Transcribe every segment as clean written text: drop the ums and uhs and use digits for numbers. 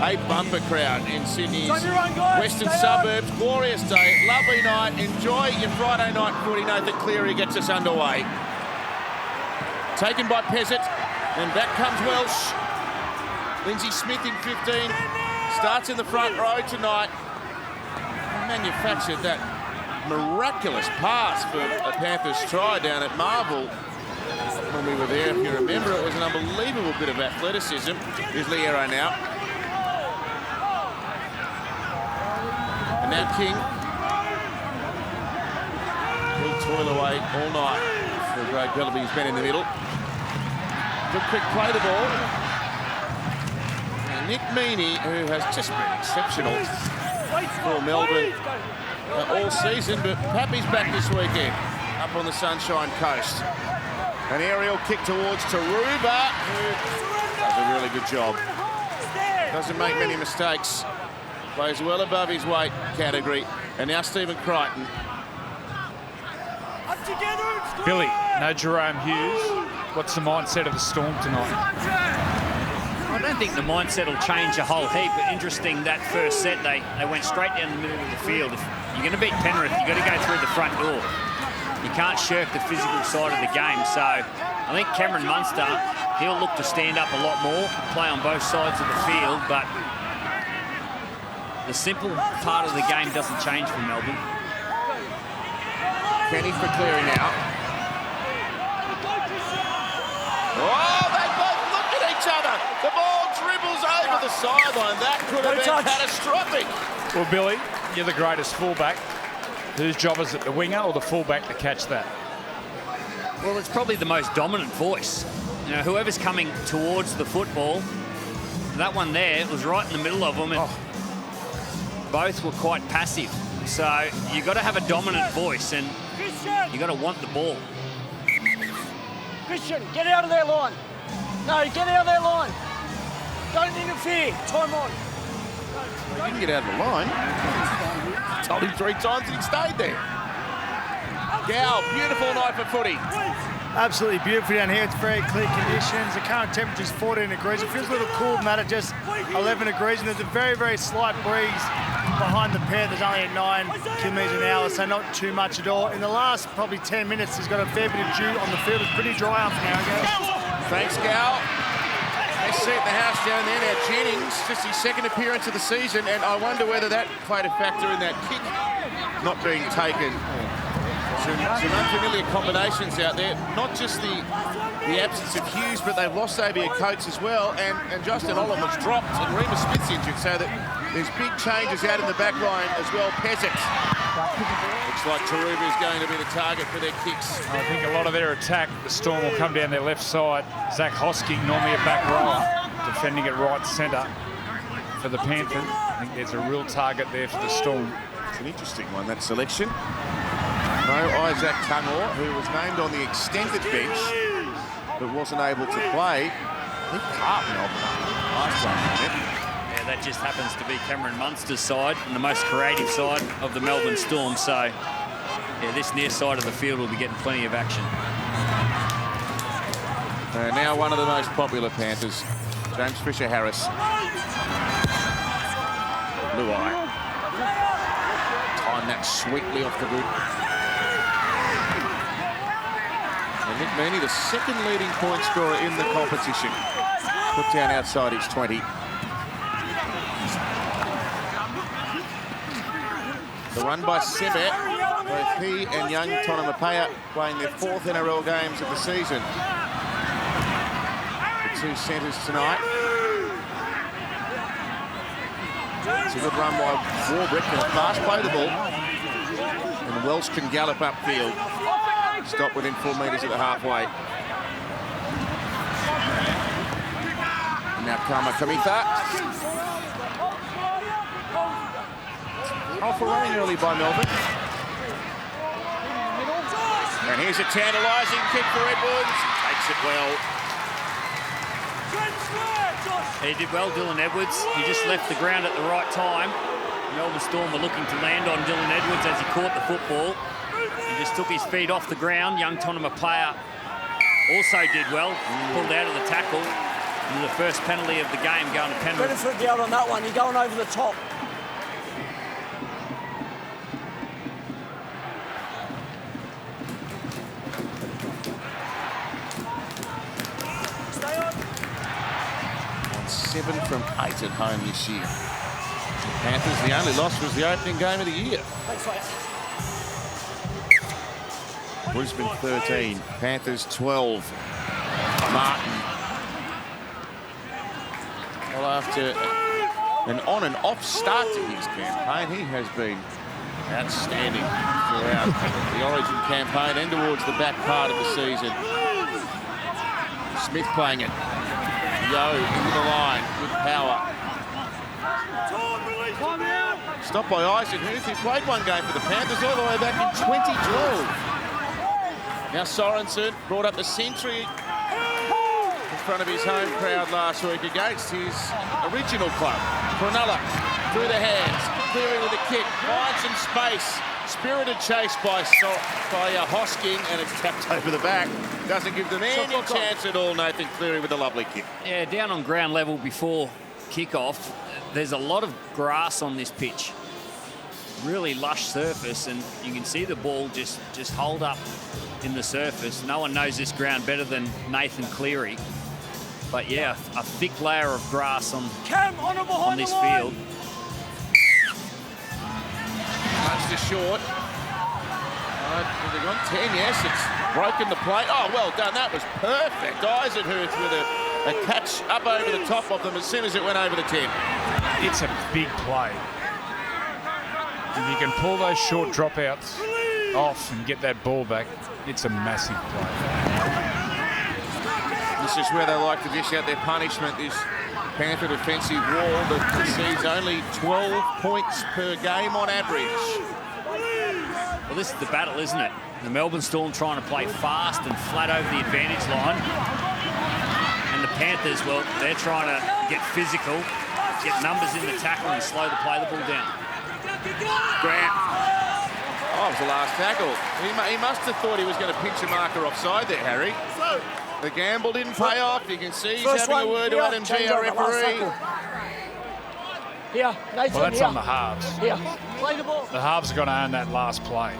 A bumper crowd in Sydney's western suburbs. Glorious day, lovely night. Enjoy your Friday night footy. Nathan Cleary gets us underway. Taken by Pezzett, and back comes Welsh. Lindsay Smith in 15. Starts in the front row tonight. Manufactured that miraculous pass for a Panthers try down at Marvel. When we were there, if you remember, it was an unbelievable bit of athleticism. Here's Liero now. And now King will toil away all night for Greg Bellaby. He's been in the middle. Good quick play the ball. And Nick Meaney, who has just been exceptional for Melbourne all season, but Pappy's back this weekend up on the Sunshine Coast. An aerial kick towards Taruba, who does a really good job. Doesn't make many mistakes. Plays well above his weight category. And now Stephen Crichton. Billy, no Jerome Hughes. What's the mindset of the Storm tonight? I don't think the mindset will change a whole heap, but interesting that first set, they went straight down the middle of the field. If you're going to beat Penrith, you've got to go through the front door. You can't shirk the physical side of the game. So I think Cameron Munster, he'll look to stand up a lot more, play on both sides of the field, but the simple part of the game doesn't change for Melbourne. Kenny for Cleary now. Oh, they both look at each other. The ball dribbles over the sideline. That could have been catastrophic. Well, Billy, you're the greatest fullback. Whose job is it, the winger or the fullback, to catch that? Well, it's probably the most dominant voice. You know, whoever's coming towards the football, that one there was right in the middle of them, and both were quite passive. So you've got to have a dominant voice, and you've got to want the ball. Christian, get out of their line. No, get out of their line. Don't interfere. Time on. He didn't get out of the line. Told him 3 times and he stayed there. Gow, beautiful night for footy. Absolutely beautiful down here. It's very clear conditions. The current temperature is 14 degrees. It feels a little cool than that at just 11 degrees. And there's a very, very slight breeze behind the pair. There's only at 9 kilometres an hour, so not too much at all. In the last probably 10 minutes, he's got a fair bit of dew on the field. It's pretty dry up now, guys. Thanks, Gow. They set the house down there. Now Jennings, just his second appearance of the season, and I wonder whether that played a factor in that kick not being taken. Some unfamiliar combinations out there. Not just the absence of Hughes, but they've lost Xavier Coates as well, and Justin Olam was dropped, and Remus Smith's injured, so that there's big changes out in the back line as well. Pezzett. Looks like Taruba is going to be the target for their kicks. I think a lot of their attack, the Storm will come down their left side. Zach Hosking, normally a back rower, defending it right centre for the Panthers. I think there's a real target there for the Storm. It's an interesting one, that selection. No Isaac Tangor, who was named on the extended bench, but wasn't able to play. He can't help last one. Yeah, that just happens to be Cameron Munster's side and the most creative side of the Melbourne Storm. So, yeah, this near side of the field will be getting plenty of action. Now one of the most popular Panthers, James Fisher-Harris. Blue eye. Time that sweetly off the boot. And Nick Meaney, the second leading point scorer in the competition. Put down outside his 20. The run by Sebet, both he and young Tonomapea playing their 4th NRL games of the season. The 2 centres tonight. It's a good run by Warbrick and a fast play the ball. And Welsh can gallop upfield. Stop within 4 metres at the halfway. Now Kama Kamitha. Off a running early by Melbourne. And here's a tantalising kick for Edwards. Takes it well. He did well, Dylan Edwards. He just left the ground at the right time. Melbourne Storm were looking to land on Dylan Edwards as he caught the football. He just took his feet off the ground. Young Tonomapea also did well. Pulled out of the tackle. This is the first penalty of the game going to Penrith. Benefit the out on that one. You're going over the top. Stay on. 7 from 8 at home this year. Panthers, the only loss was the opening game of the year. Thanks, mate. Brisbane 13, Panthers 12. Martin. Well, after an on and off start to his campaign, he has been outstanding throughout the Origin campaign and towards the back part of the season. Smith playing it. Yo into the line with power. Stopped by Isaac Huth, who played one game for the Panthers all the way back in 2012. Now Sorensen brought up the century in front of his home crowd last week against his original club. Cronulla through the hands, Cleary with a kick, finds some space. Spirited chase by Hosking, and it's tapped over the back. Doesn't give them any chance at all. Nathan Cleary with a lovely kick. Yeah, down on ground level before kickoff. There's a lot of grass on this pitch. Really lush surface, and you can see the ball just hold up in the surface. No one knows this ground better than Nathan Cleary. But yeah, a thick layer of grass on this field. Much to short. Have they gone 10? Yes, it's broken the play. Oh, well done. That was perfect. Eisenhuth with a catch up over the top of them as soon as it went over the 10. It's a big play. If you can pull those short dropouts off and get that ball back, it's a massive play. This is where they like to dish out their punishment, this Panther defensive wall that receives only 12 points per game on average. Well, this is the battle, isn't it? The Melbourne Storm trying to play fast and flat over the advantage line. And the Panthers, well, they're trying to get physical, get numbers in the tackle and slow the ball down. Grant. Oh, it was the last tackle. He must have thought he was going to pinch a marker offside there, Harry. The gamble didn't pay off. You can see he's having a word to Adam G, our referee. Here, Nathan, well, that's on the halves. Here, play the ball. The halves are going to own that last play.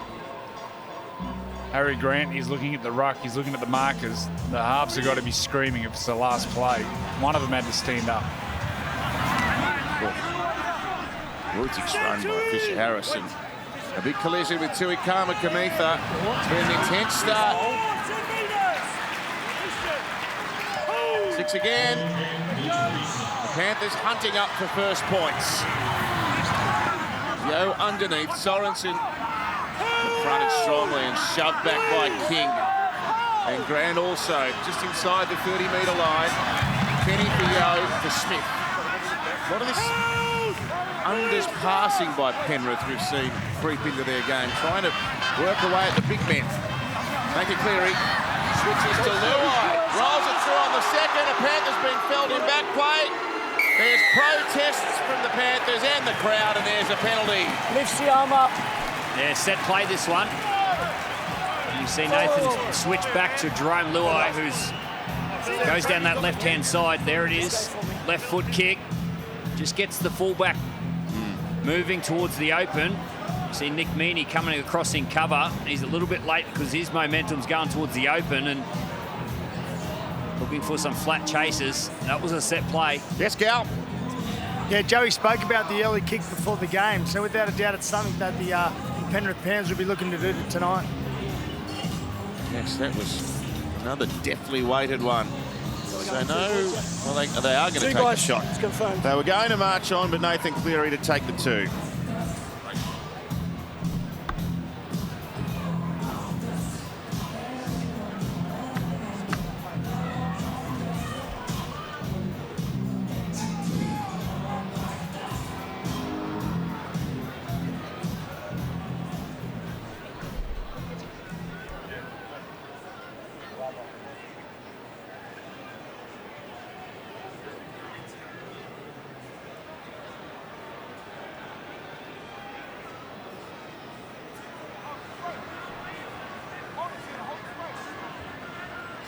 Harry Grant, he's looking at the ruck, he's looking at the markers. The halves have got to be screaming if it's the last play. One of them had to stand up. Rootig's run by Fisher Harrison. A big collision with Tuikama Kamitha. It's been an intense start. 6 again. The Panthers hunting up for first points. Yo underneath. Sorensen confronted strongly and shoved back by King. And Grant also just inside the 30-metre line. Kenny for Yo for Smith. A lot of this unders passing by Penrith we've seen creep into their game, trying to work away at the big men. Nathan Cleary switches to Luai, rolls it through on the second. The Panthers being felled in back play. There's protests from the Panthers and the crowd, and there's a penalty. Lifts the arm up. Yeah, set play this one. You see Nathan switch back to Jerome Luai, who's goes down that left-hand side. There it is, left foot kick. Just gets the fullback moving towards the open. You see Nick Meaney coming across in cover. He's a little bit late because his momentum's going towards the open and looking for some flat chases. That was a set play. Yes, Gal. Yeah, Joey spoke about the early kick before the game, so without a doubt it's something that the Penrith Panthers will be looking to do tonight. Yes, that was another deftly weighted one. So no, well, they are going to take the shot. It's confirmed. They were going to march on, but Nathan Cleary to take the 2.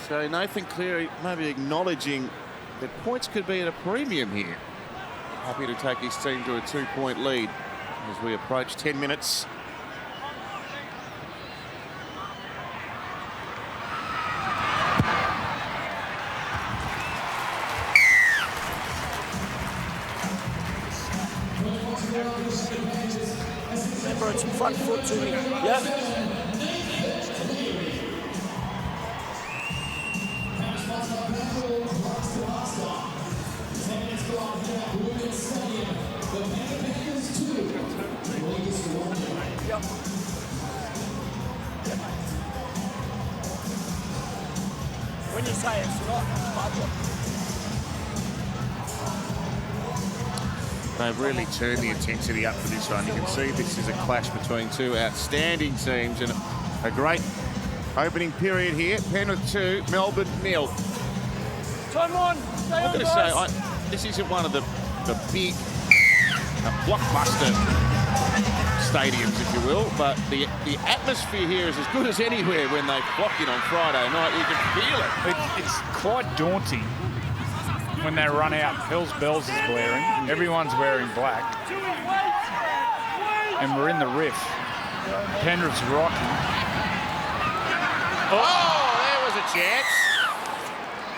So Nathan Cleary maybe acknowledging that points could be at a premium here. Happy to take his team to a 2-point lead as we approach 10 minutes. Remember, it's front foot to me. Yep. When you say it's not budget. They've really turned the intensity up for this one. You can see this is a clash between two outstanding teams and a great opening period here. Penrith 2, Melbourne 0. Time on. I'm going to say, this isn't one of the big blockbuster stadiums, if you will, but the atmosphere here is as good as anywhere when they flock in on Friday night. You can feel it. It's quite daunting when they run out. Hell's Bells is blaring. Everyone's wearing black. And we're in the riff. Penrith's rocking. Oh, there was a chance.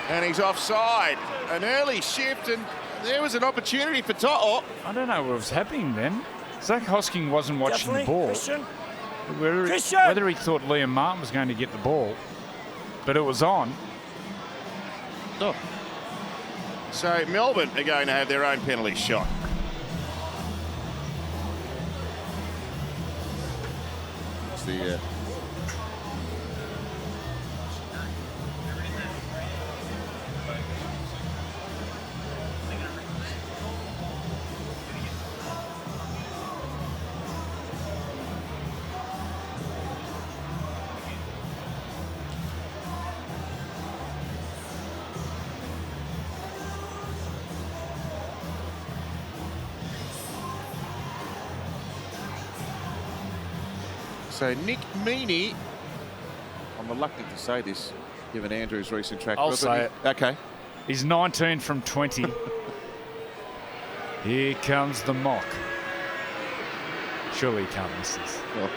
And he's offside. An early shift, and there was an opportunity for Toto. I don't know what was happening then. Zach Hosking wasn't watching the ball. Whether he thought Liam Martin was going to get the ball, but it was on. Oh. So Melbourne are going to have their own penalty shot. It's the So Nick Meaney, I'm reluctant to say this, given Andrew's recent track record. I'll say it. Okay. He's 19 from 20. Here comes the mock. Surely he can't miss this. Well.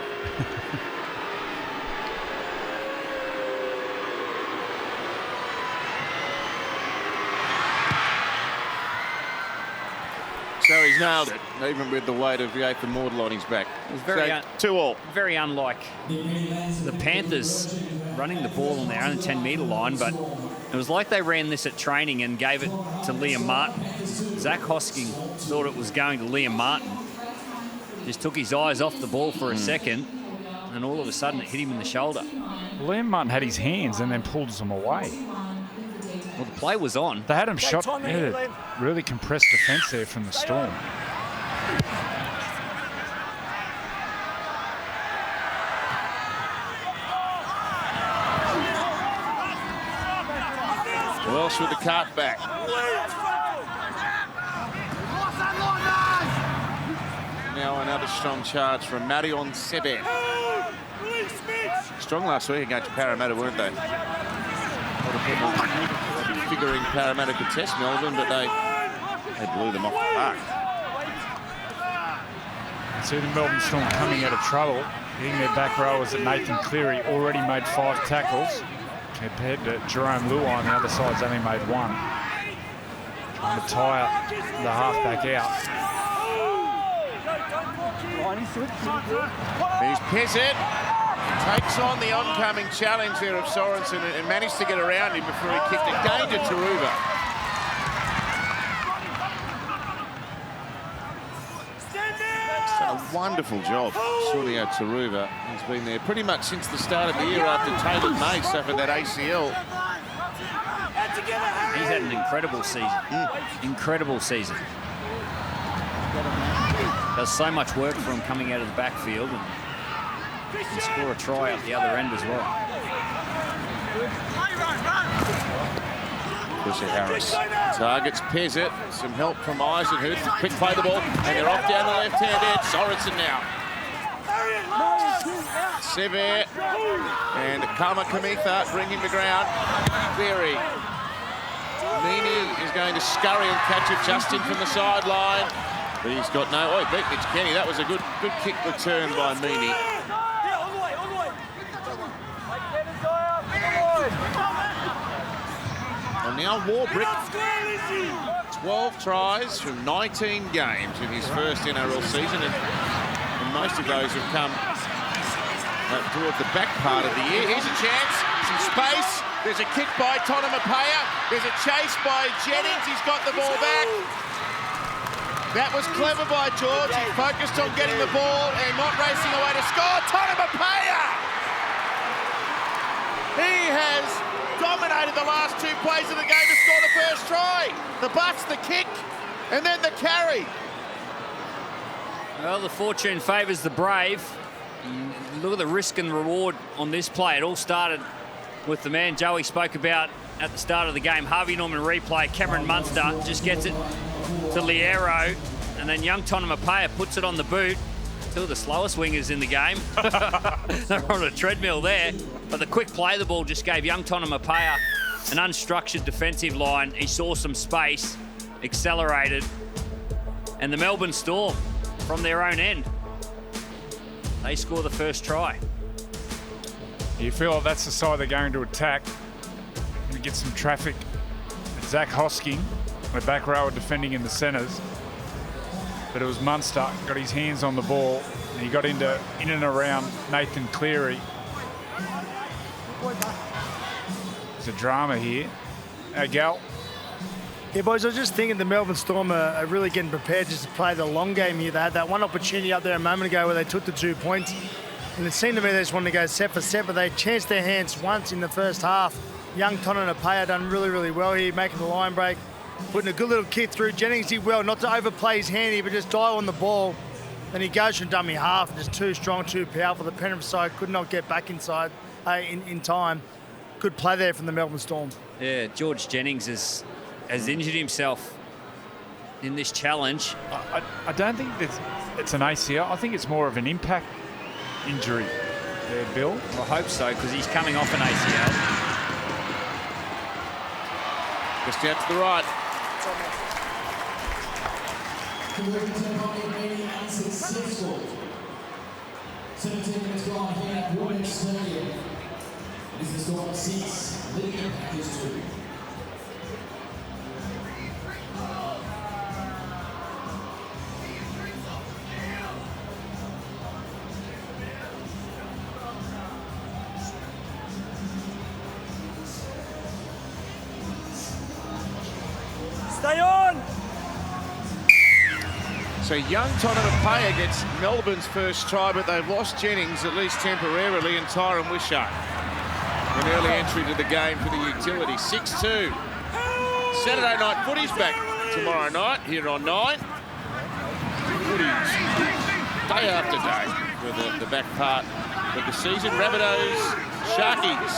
So he's nailed it, even with the weight of the eighth immortal on his back. It was very, so, 2-all. Very unlike the Panthers running the ball on their own 10-metre line, but it was like they ran this at training and gave it to Liam Martin. Zach Hosking thought it was going to Liam Martin. Just took his eyes off the ball for a second, and all of a sudden it hit him in the shoulder. Liam Martin had his hands and then pulled them away. Well, the play was on. They had him shot. Yeah, really compressed defence there from the Storm. Welsh with the cart back. Now another strong charge from Marion Sebe. Strong last week against Parramatta, weren't they? A lot of people figuring Parramatta could test Melbourne, but they blew them off the park. See the Melbourne Storm coming out of trouble. Hitting their back rowers at Nathan Cleary, already made 5 tackles. Compared to Jerome Luai on the other side's only made 1. Trying to tire the halfback out. Here's Pezzett. Takes on the oncoming challenge there of Sorensen and managed to get around him before he kicked it. Gain to Taruva. Done a wonderful job, Sunio Taruva. He's been there pretty much since the start of the year after Taylor May suffered that ACL. He's had an incredible season. Incredible season. Does so much work for him coming out of the backfield and score a try out the other end as well. Bushy Harris targets Pezzett. Some help from Eisenhuth. Quick play the ball, and they're off down the left-hand edge. Sorensen now. Sever and Kama Kamitha bring him to ground. Cleary Meany is going to scurry and catch it just in from the sideline. But he's got no... Oh, he beat Mitch Kenny. That was a good kick return by Meany. And now Warbrick, 12 tries from 19 games in his first NRL season, and most of those have come towards the back part of the year. Here's a chance, some space. There's a kick by Tonamapaya. There's a chase by Jennings. He's got the ball back. That was clever by George. He focused on getting the ball and not racing away to score. Tonamapaya! He has dominated the last 2 plays of the game to score the first try. The bust, the kick, and then the carry. Well, the fortune favours the brave. Look at the risk and reward on this play. It all started with the man Joey spoke about at the start of the game. Harvey Norman replay. Cameron Munster just gets it to Liero, and then young Tonamapaya puts it on the boot. Two of the slowest wingers in the game. They're on a treadmill there. But the quick play the ball just gave young Tonamapaya an unstructured defensive line. He saw some space, accelerated, and the Melbourne Storm, from their own end, they score the first try. You feel like that's the side they're going to attack. We get some traffic. Zach Hosking, the back row are defending in the centres. But it was Munster, got his hands on the ball, and he got in and around Nathan Cleary. There's a drama here. Gal. Yeah, boys, I was just thinking the Melbourne Storm are really getting prepared just to play the long game here. They had that one opportunity up there a moment ago where they took the 2 points, and it seemed to me they just wanted to go set for set, but they chanced their hands once in the first half. Young Tonamapaya done really, really well here, making the line break, putting a good little kick through. Jennings did well, not to overplay his hand here, but just dial on the ball. Then he goes from dummy half, just too strong, too powerful. The Penrith side could not get back inside in time. Good play there from the Melbourne Storm. Yeah, George Jennings has injured himself in this challenge. I don't think it's an ACL. I think it's more of an impact injury there, Bill. I hope so, because he's coming off an ACL. Just out to the right. Unsuccessful. 17 minutes gone here at Warwick Stadium. This is the Storm 6, leading the Panthers 2. Stay on! So young Tonamapaya gets Melbourne's first try, but they've lost Jennings, at least temporarily, and Tyron Wishart. An early entry to the game for the utility. 6-2. Saturday night footy's back tomorrow night here on 9. Footy's day after day for the back part of the season. Rabbitohs, Sharkies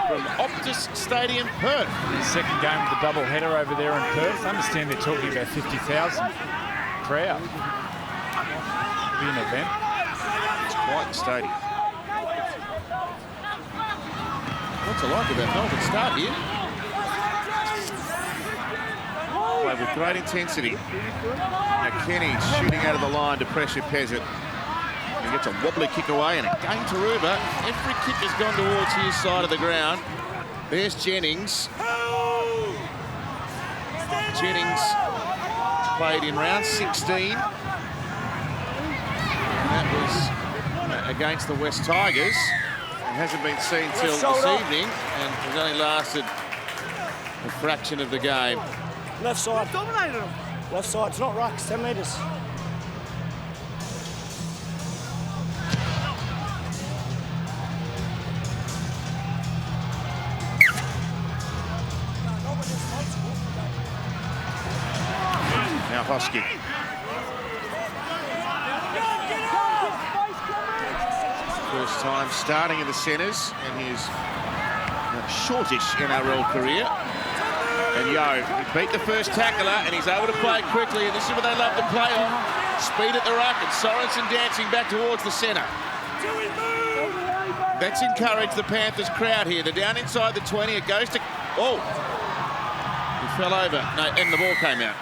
from Optus Stadium, Perth. The second game of the double header over there in Perth. I understand they're talking about 50,000 crowd. It'll be an event. It's quite the stadium. What's it like about Melbourne start here? Play with great intensity. Now Kenny shooting out of the line to pressure Pezzett. He gets a wobbly kick away, and again Taruba. Every kick has gone towards his side of the ground. There's Jennings. Jennings played in round 16. And that was against the West Tigers. It hasn't been seen till this evening, and has only lasted a fraction of the game. Left side. Dominated him. Left side, it's not rucks, 10 metres. Now Hosking. First time starting in the centres in his shortish NRL career. And Yo, he beat the first tackler, and he's able to play quickly, and this is what they love to play on. Speed at the ruck, and Sorensen dancing back towards the centre. That's encouraged the Panthers crowd here. They're down inside the 20. It goes to... Oh! He fell over. No, and the ball came out.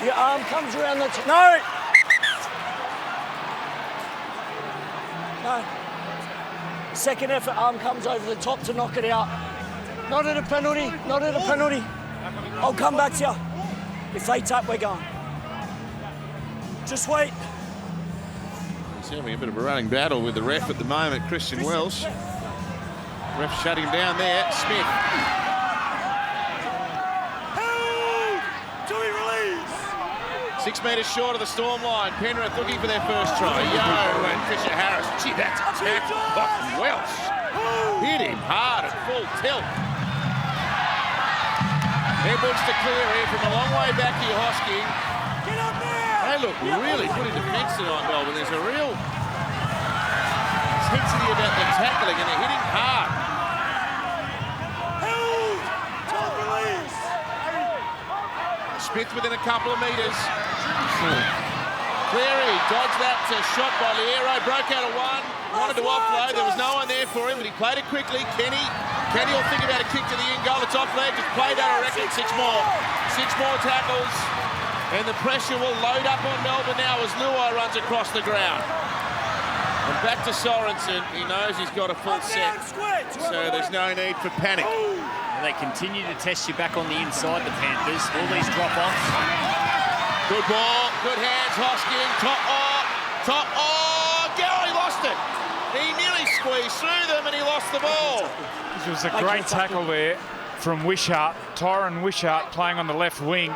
Your arm comes around the... No! No. Second effort, arm comes over the top to knock it out. Not at a penalty, not at a penalty. I'll come back to you. If they tap, we're going. Just wait. He's having a bit of a running battle with the ref at the moment, Christian Welsh. Ref shut him down there. Smith. 6 metres short of the Storm line. Penrith looking for their first try. Yo and Fisher Harris. Gee, that's a tackle. Fucking Welsh. Hit him hard at full tilt. Edwards to Cleary from a long way back to Hosking. Get up there! They look really good in defence tonight, Melbourne. There's a real intensity about the tackling, and they're hitting hard. Smith within a couple of metres. Cleary dodged that shot by Liero, broke out of one, wanted to offload, there was no one there for him, but he played it quickly. Kenny will think about a kick to the in goal, it's offload, just played that, I reckon, 6 more. 6 more tackles, and the pressure will load up on Melbourne now as Luai runs across the ground. And back to Sorensen, he knows he's got a full set, so there's no need for panic. They continue to test you back on the inside, the Panthers. All these drop-offs. Good ball, good hands, Hosking, Gary lost it. He nearly squeezed through them and he lost the ball. This was a great tackle there from Wishart. Tyron Wishart playing on the left wing.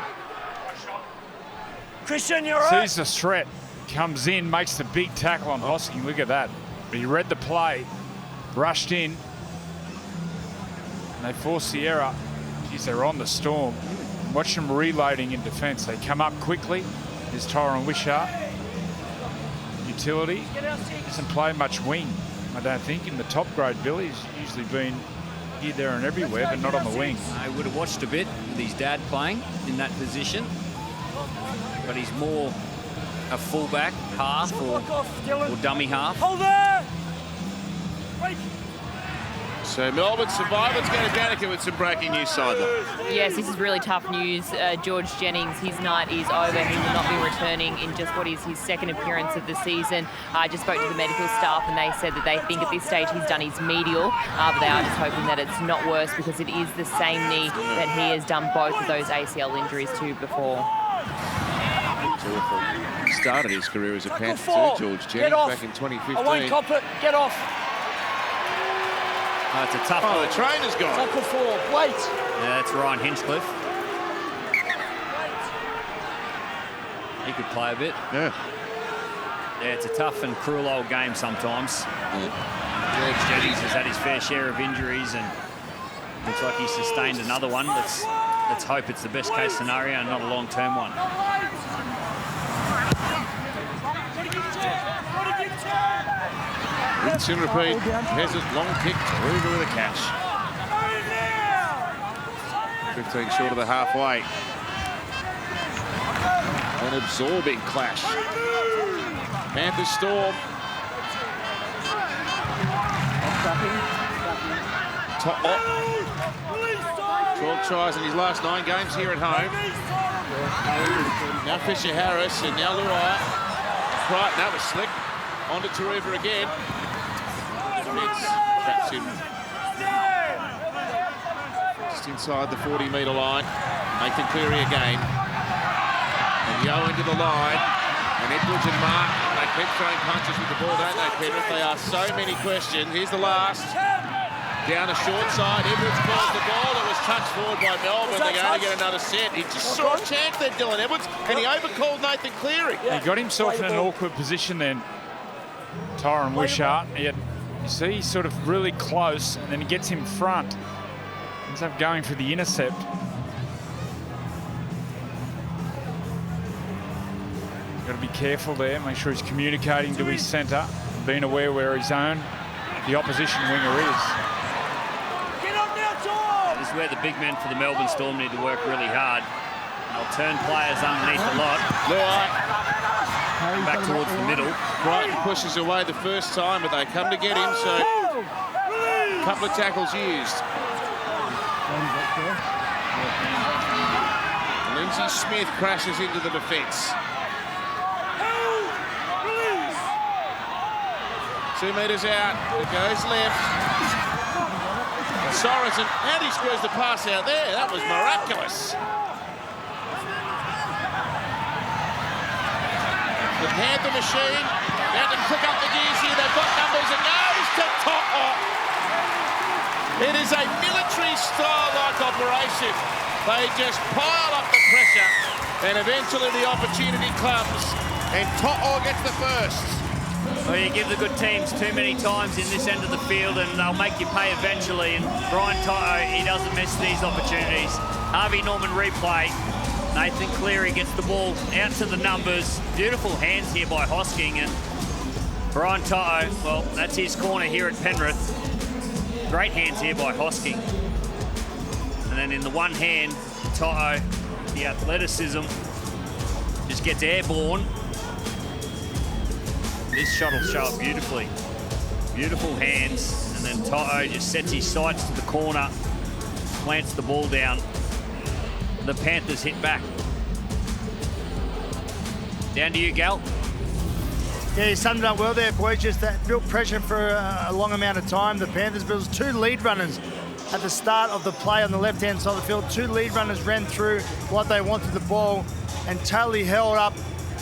Christian, you're right. Sees the threat, comes in, makes the big tackle on Hosking. Look at that. He read the play, rushed in. And they force the error. Geez, they're on the Storm. Watch them reloading in defence. They come up quickly. There's Tyron Wishart. Utility. Doesn't play much wing, I don't think. In the top grade, Billy's usually been here, there and everywhere, but not on the wing. I would have watched a bit with his dad playing in that position. But he's more a fullback, half, or dummy half. Hold there! Wait. So Melbourne survivors going to Danica with some breaking news sideline. Yes, this is really tough news. George Jennings, his night is over. He will not be returning in just what is his second appearance of the season. I just spoke to the medical staff and they said that they think at this stage he's done his medial, but they are just hoping that it's not worse because it is the same knee that he has done both of those ACL injuries to before. Started his career as a Panther too, George Jennings, back in 2015. I won't cop it. Get off. Oh, it's a tough one. Oh, the trainer's gone. Tackle 4. Wait. Yeah, that's Ryan Hinchcliffe. He could play a bit. Yeah. Yeah, it's a tough and cruel old game sometimes. George Jennings has had his fair share of injuries and looks like he's sustained another one. Let's hope it's the best case scenario and not a long-term one. Rinse and repeat. Here's a long kick. Taruga with a catch. 15 short of the halfway. An absorbing clash. Panthers Storm. Top up. 12 tries in his last 9 games here at home. Now Fisher Harris and now Luai. Right, that was slick. On to Taruga again. Traps him just inside the 40-metre line. Nathan Cleary again. And Yo into the line. And Edwards and Mark, they keep throwing punches with the ball, don't they, Penrith? They ask so many questions. Here's the last. Down the short side. Edwards calls the ball. It was touched forward by Melbourne. They're going to get another set. He just saw a chance there, Dylan Edwards, and he overcalled Nathan Cleary. He got himself in an awkward position then, Tyron Wishart. You see, he's sort of really close, and then he gets in front. Ends up going for the intercept. Got to be careful there, make sure he's communicating to his centre, being aware where his own, the opposition winger is. This is where the big men for the Melbourne Storm need to work really hard. They'll turn players underneath a lot. Back towards the middle. Brighton pushes away the first time, but they come to get him, so a couple of tackles used. Lindsay Smith crashes into the defence. 2 metres out, it goes left. Sorensen, and he screws the pass out there. That was miraculous. The Panther machine, they had to click up the gears here. They've got numbers and goes to To'o. It is a military-style-like operation. They just pile up the pressure, and eventually the opportunity comes, and To'o gets the first. Well, you give the good teams too many times in this end of the field and they'll make you pay eventually. And Brian To'o, he doesn't miss these opportunities. Harvey Norman replay. Nathan Cleary gets the ball out to the numbers. Beautiful hands here by Hosking. And Brian To'o, well, that's his corner here at Penrith. Great hands here by Hosking. And then in the one hand, To'o, the athleticism, just gets airborne. This shot will show up beautifully. Beautiful hands, and then To'o just sets his sights to the corner, plants the ball down. The Panthers hit back. Down to you, Gal. Yeah, you summed it up well there, boys. Just that built pressure for a long amount of time. The Panthers built 2 lead runners at the start of the play on the left-hand side of the field. 2 lead runners ran through what they wanted the ball and totally held up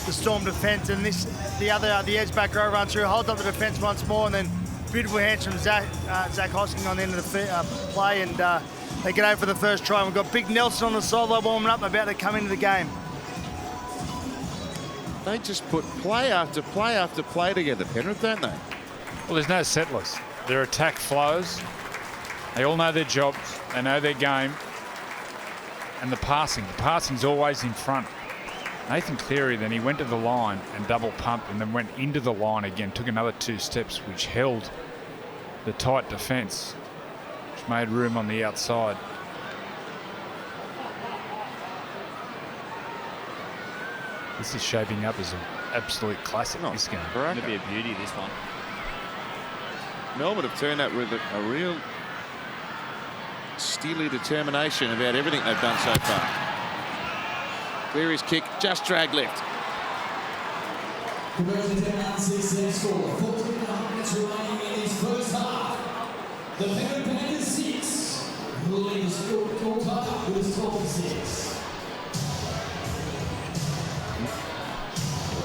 the Storm defence, and the edge back row runs through, holds up the defence once more, and then beautiful hands from Zach Hosking on the end of the play, and they get over for the first try. We've got Big Nelson on the sideline warming up, about to come into the game. They just put play after play after play together, Penrith, don't they? Well, there's no settlers. Their attack flows. They all know their jobs. They know their game. And the passing's always in front. Nathan Cleary, then he went to the line and double pumped and then went into the line again, took another 2 steps, which held the tight defence, which made room on the outside. This is shaping up as an absolute classic. This game. Going to be a beauty, this one. Melbourne have turned up with a real steely determination about everything they've done so far. Cleary's kick just dragged left. Conversion 10-6 score. 14 minutes remaining in his first half. The Penrith Panthers 6. Ruling the scorecard with his 12-6.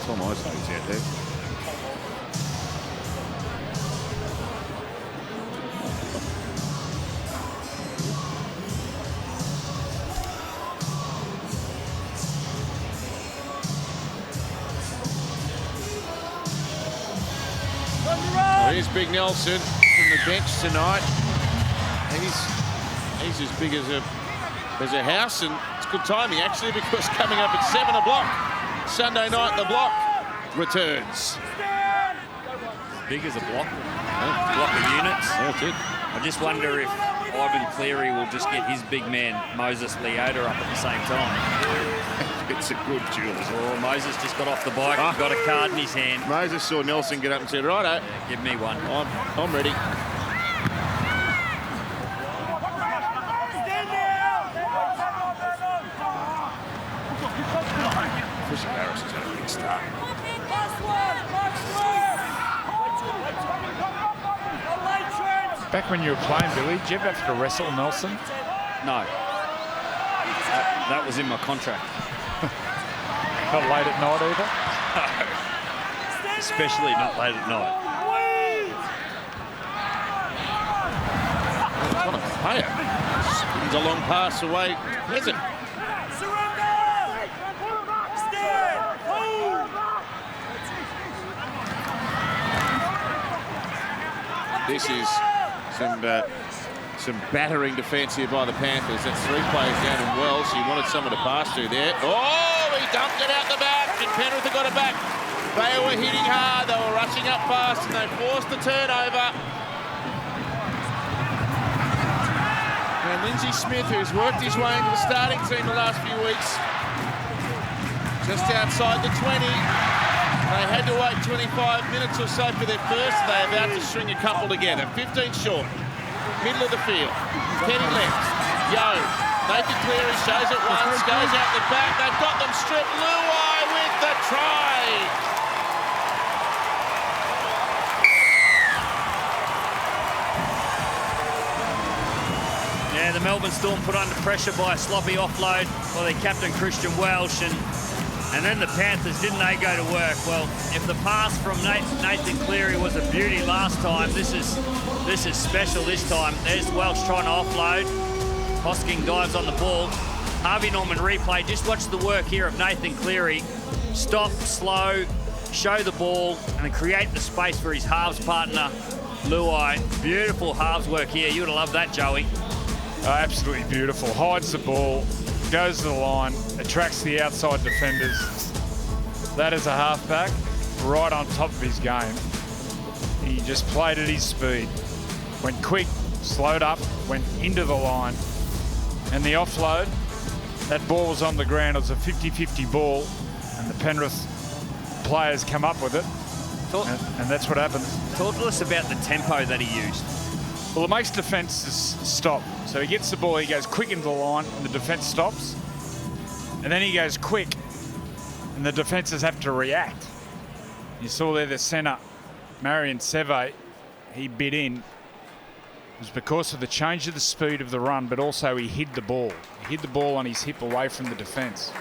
Tom Isaacs out there. Here's Big Nelson from the bench tonight. He's as big as a house, and it's good timing actually, because coming up at 7 o'clock Sunday night, the block returns. Big as a block. Block of units. That's it. I just wonder if Ivan Cleary will just get his big man Moses Leota up at the same time. It's a good duel. Oh, Moses just got off the bike and got a card in his hand. Moses saw Nelson get up and said, righto, Give me one. I'm ready. Chris Harris has had a big start. Back when you were playing, Billy, did you ever have to wrestle Nelson? No. That was in my contract. Not late at night either? Especially not late at night. What a player. Spins a long pass away. Pleasant. This is some battering defence here by the Panthers. That's 3 players down in Wells. He wanted someone to pass to there. Oh, he dumped it out the back, and Penrith have got it back. They were hitting hard. They were rushing up fast, and they forced the turnover. And Lindsay Smith, who's worked his way into the starting team the last few weeks, just outside the 20. They had to wait 25 minutes or so for their first. They're about to string a couple together. 15 short. Middle of the field. Kenny left. Yo. Nathan Cleary shows it once, goes out the back. They've got them stripped. Luai with the try. Yeah, the Melbourne Storm put under pressure by a sloppy offload by their captain Christian Welsh, and then the Panthers, didn't they go to work? Well, if the pass from Nathan Cleary was a beauty last time, this is special this time. There's Welsh trying to offload. Hosking dives on the ball. Harvey Norman replay. Just watch the work here of Nathan Cleary. Stop, slow, show the ball, and then create the space for his halves partner, Luai. Beautiful halves work here. You would have loved that, Joey. Absolutely beautiful. Hides the ball, goes to the line, attracts the outside defenders. That is a halfback right on top of his game. He just played at his speed. Went quick, slowed up, went into the line. And the offload, that ball was on the ground. It was a 50-50 ball, and the Penrith players come up with it. And that's what happens. Talk to us about the tempo that he used. Well, it makes defences stop. So he gets the ball, he goes quick into the line, and the defence stops. And then he goes quick, and the defences have to react. You saw there the centre, Marion Seve, he bit in. It was because of the change of the speed of the run, but also he hid the ball. He hid the ball on his hip away from the defence.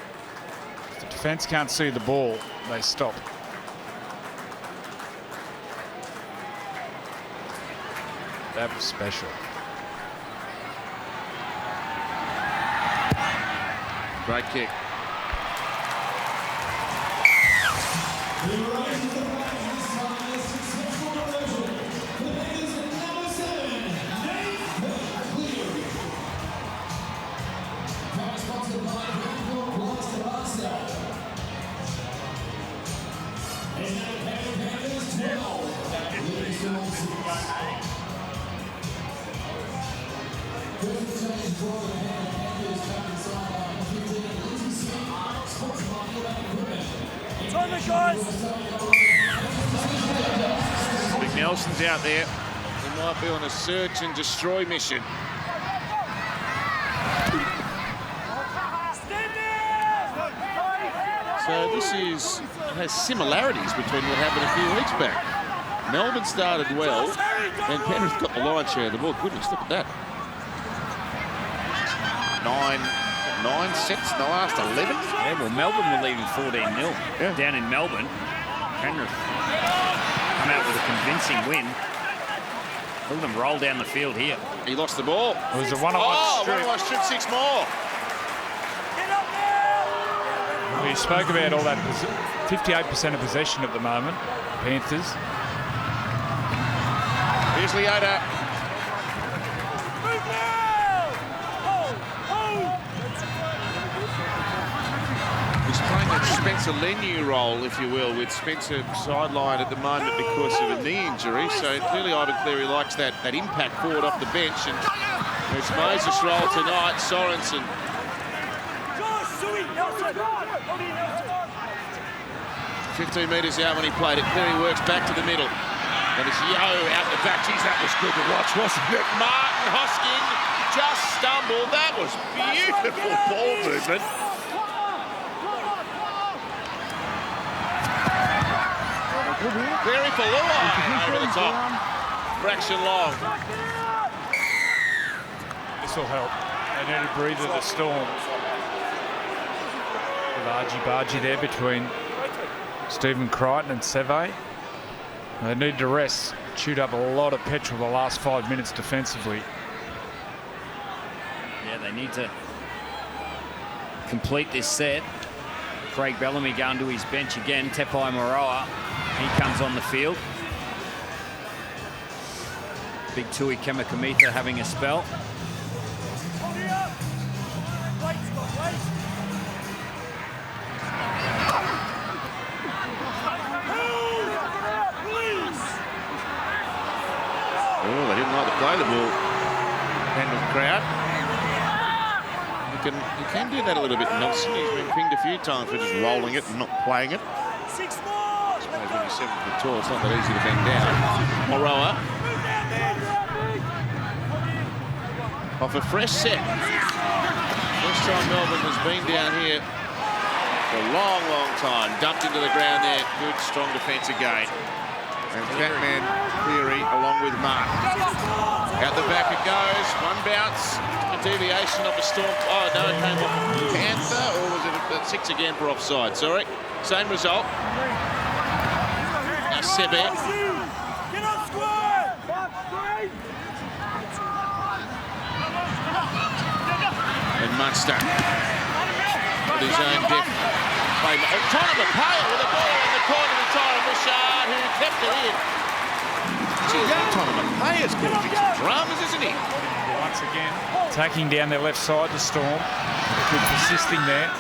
If the defence can't see the ball, they stop. That was special. Great kick. Big Nelson's out there. He might be on a search and destroy mission. So this has similarities between what happened a few weeks back. Melbourne started well, and Penrith got the lion's share of the ball. Goodness, look at that. Nine sets in the last 11. Yeah, well, Melbourne were leading 14-0 down in Melbourne. Penrith come out with a convincing win. Look at them roll down the field here. He lost the ball. It was a one-on-one strip. One-on-one strip, 6 more. We spoke about all that 58% of possession at the moment, Panthers. Here's Leota. He's playing that Spencer Leniu role, if you will, with Spencer sidelined at the moment because of a knee injury. So clearly Ivan Cleary likes that impact forward off the bench. And it's Moses' role tonight, Sorensen. 15 metres out when he played it. Cleary works back to the middle. And it's Yo out the back. Geez, that was good to watch, wasn't it? Martin Hosking just stumbled. That was beautiful ball movement. Cleary for Luai over the top. Fraction long. This will help. They need to breathe at the Storm. With argy-bargy there between Stephen Crichton and Seve. They need to rest. Chewed up a lot of petrol the last 5 minutes defensively. Yeah, they need to complete this set. Craig Bellamy going to his bench again. Tepai Moroa, he comes on the field. Big Tui Kamikamitha having a spell. Oh, they didn't like to play the ball. Penrith crowd. You can do that a little bit, Nelson. He's been pinged a few times for just rolling it and not playing it. I suppose when you're 7 foot tall, it's not that easy to bend down. Moroa. off a fresh set. First time Melbourne has been down here for a long, long time. Dumped into the ground there. Good, strong defence again. And Batman Cleary along with Martin. Out the back it goes. One bounce. A deviation of a Storm. Oh, no, it came off Panther, or was it a 6 again for offside? Sorry. Same result. Now Sebe. And Munster with his own depth. Tonga Pale with the ball in the corner of Tyler Bouchard, who kept it in. Gee, that Tonga Pale's going to be some dramas, isn't he? Once again, attacking down their left side, the Storm. Good persisting there.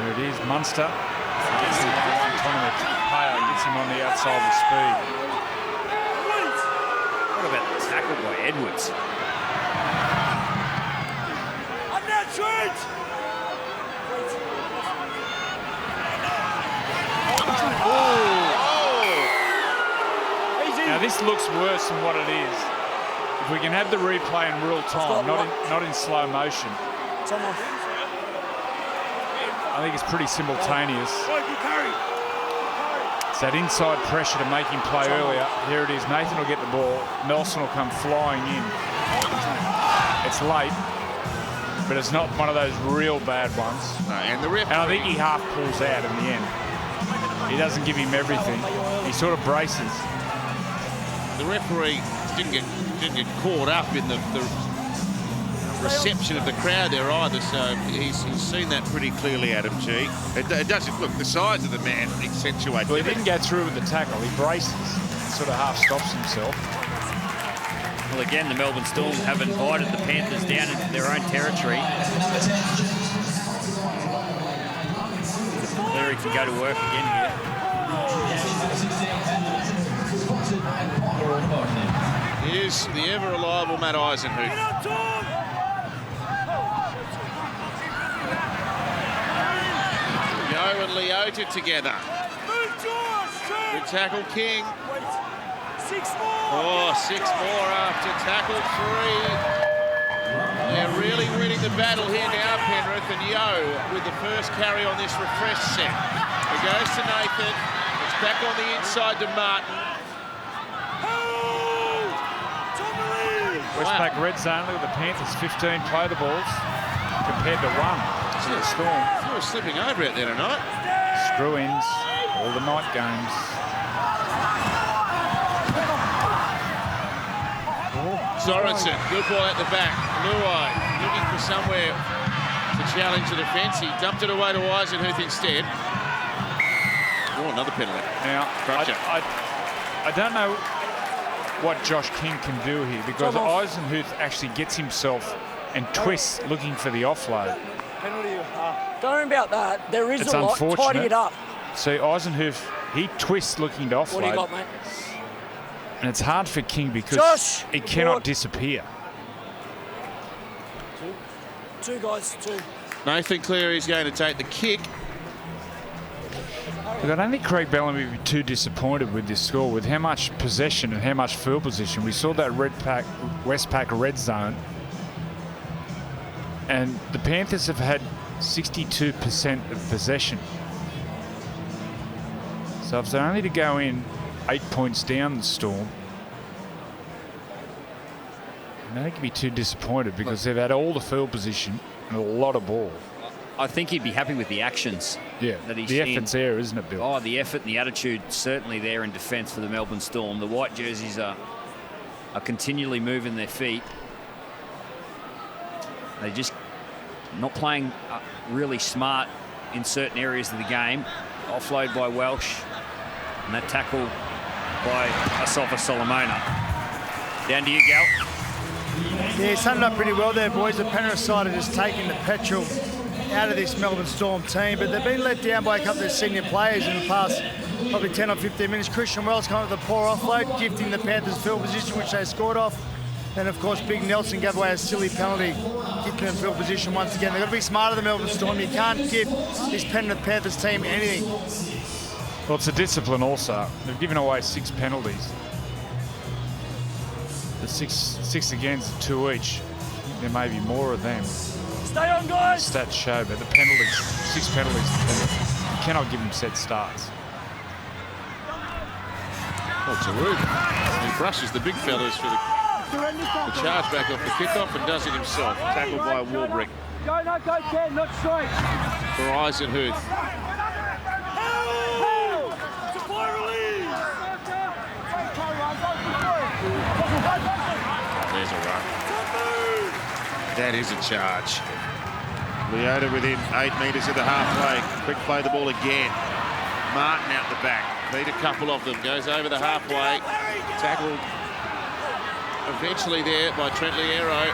There it is, Munster. Gets him on Tonga Pale, gets him on the outside of speed. What about the tackle by Edwards? Now this looks worse than what it is. If we can have the replay in real time, not in slow motion. I think it's pretty simultaneous. It's that inside pressure to make him play earlier. Here it is. Nathan will get the ball. Nelson will come flying in. It's late, but it's not one of those real bad ones. No, and the referee, and I think he half pulls out in the end. He doesn't give him everything. He sort of braces. The referee didn't get caught up in the reception of the crowd there either, so he's seen that pretty clearly, Adam G. It doesn't look, the size of the man accentuates. Well, he didn't go through with the tackle. He braces, sort of half stops himself. Well, again, the Melbourne Storm have invited the Panthers down into their own territory. Cleary can go to work again here. Here's the ever-reliable Matt Eisenhuth. Yo and Leota together. Good tackle, King. Oh, 6 more after tackle 3. They're really winning the battle here now, Penrith, and Yo with the first carry on this refreshed set. It goes to Nathan. It's back on the inside to Martin. Westpac red zone, look at the Panthers, 15 play the balls compared to 1. See the Storm. You were slipping over out there tonight. Screw-ins, all the night games. Sorensen, good ball at the back. Luai looking for somewhere to challenge the defence. He dumped it away to Eisenhuth instead. Oh, another penalty. Now, I don't know what Josh King can do here, because Eisenhuth actually gets himself and twists looking for the offload. Don't worry about that. There is It's a lot. unfortunate. Tidy it up. See, Eisenhuth, he twists looking to offload. What do you got, mate? And it's hard for King because Josh, he cannot disappear. Two guys, two. Nathan Cleary is going to take the kick. Look, I don't think Craig Bellamy would be too disappointed with this score, with how much possession and how much field position. We saw that Westpac red zone. And the Panthers have had 62% of possession. So if they're only to go in 8 points down the Storm, I don't think he'd be too disappointed, because they've had all the field position and a lot of ball. I think he'd be happy with the actions. Yeah, that he's the seen. effort's there, isn't it, Bill? Oh, the effort and the attitude certainly there in defence for the Melbourne Storm. The white jerseys are continually moving their feet. They just not playing really smart in certain areas of the game. Offload by Welsh, and that tackle by Asafa Solomona. Down to you, Gal. Yeah, summed up pretty well there, boys. The Penrith side are just taking the petrol out of this Melbourne Storm team, but they've been let down by a couple of their senior players in the past probably 10 or 15 minutes. Christian Wells come up with a poor offload, gifting the Panthers field position, which they scored off. And of course, Big Nelson gave away a silly penalty, gifting them field position once again. They've got to be smarter than Melbourne Storm. You can't give this Penrith Panthers team anything. Well, it's a discipline also. They've given away 6 penalties. the six against 2 each. There may be more of them. Stay on, guys. Stats show, but the penalties, 6 penalties. You cannot give them set starts. Absolutely. He brushes the big fellas for the charge back off the kickoff and does it himself. Tackled by Warbrick. Go, no, go, Ken, not straight. For Eisenhuth. There's a run. That is a charge. Leota within 8 metres of the halfway. Quick play the ball again. Martin out the back. Beat a couple of them. Goes over the halfway. Tackled eventually there by Trent Liero.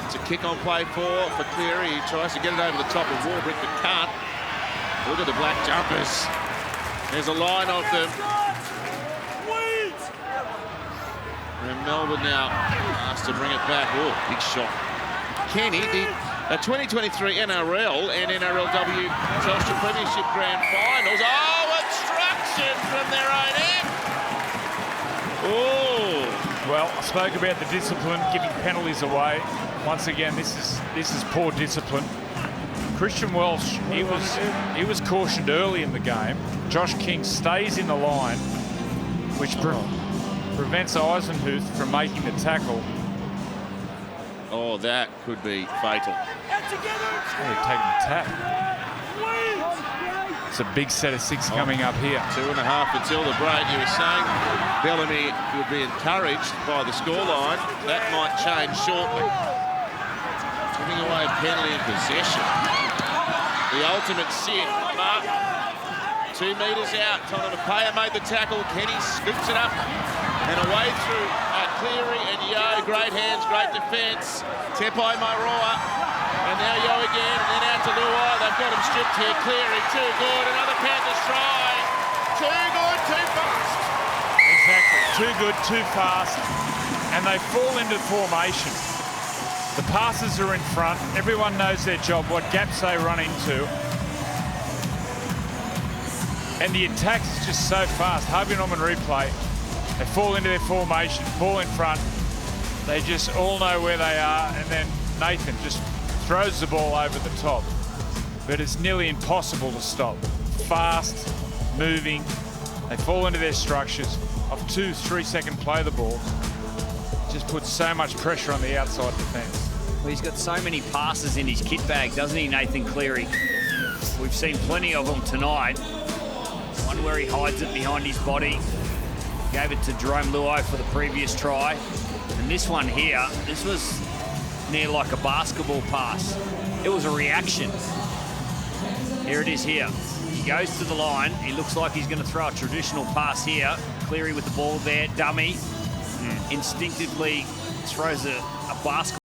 It's a kick on play for Cleary. He tries to get it over the top of Warbrick but can't. Look at the black jumpers. There's a line of them. And Melbourne now asked to bring it back. Oh, big shot. Kenny, the 2023 NRL and NRLW Telstra Premiership Grand Finals. Oh, obstruction from their own end. Oh. Well, I spoke about the discipline, giving penalties away. Once again, this is poor discipline. Christian Welch, he was cautioned early in the game. Josh King stays in the line, which prevents Eisenhuth from making the tackle. Oh, that could be fatal. They're taking the tap. It's a big set of 6 coming up here. 2.5 until the break. You were saying Bellamy would be encouraged by the scoreline. That might change shortly. Giving away a penalty in possession. The ultimate sin. Martin, 2 metres out. Tonopea made the tackle. Kenny scoops it up and away through Cleary and Yo. Great hands, great defence. Tepai Mairoa. And now Yo again, and then out to Luai. They've got him stripped here. Cleary, too good. Another Panthers try. Too good, too fast. Exactly. Too good, too fast. And they fall into formation. The passes are in front. Everyone knows their job, what gaps they run into. And the attack is just so fast. Harvey Norman replay. They fall into their formation, ball in front. They just all know where they are, and then Nathan just throws the ball over the top. But it's nearly impossible to stop. Fast, moving. They fall into their structures. Off 2-3 second play the ball. Just puts so much pressure on the outside defence. Well, he's got so many passes in his kit bag, doesn't he, Nathan Cleary? We've seen plenty of them tonight. One where he hides it behind his body. Gave it to Jerome Luai for the previous try. And this one here, this was near like a basketball pass. It was a reaction. Here it is here. He goes to the line. He looks like he's going to throw a traditional pass here. Cleary with the ball there, dummy. Instinctively throws a basketball.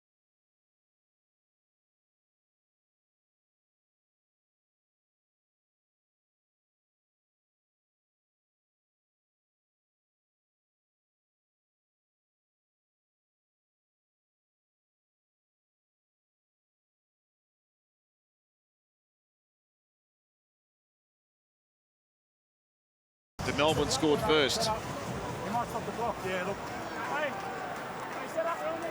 The Melbourne scored first. You might stop the clock, yeah, look. Hey, set up early.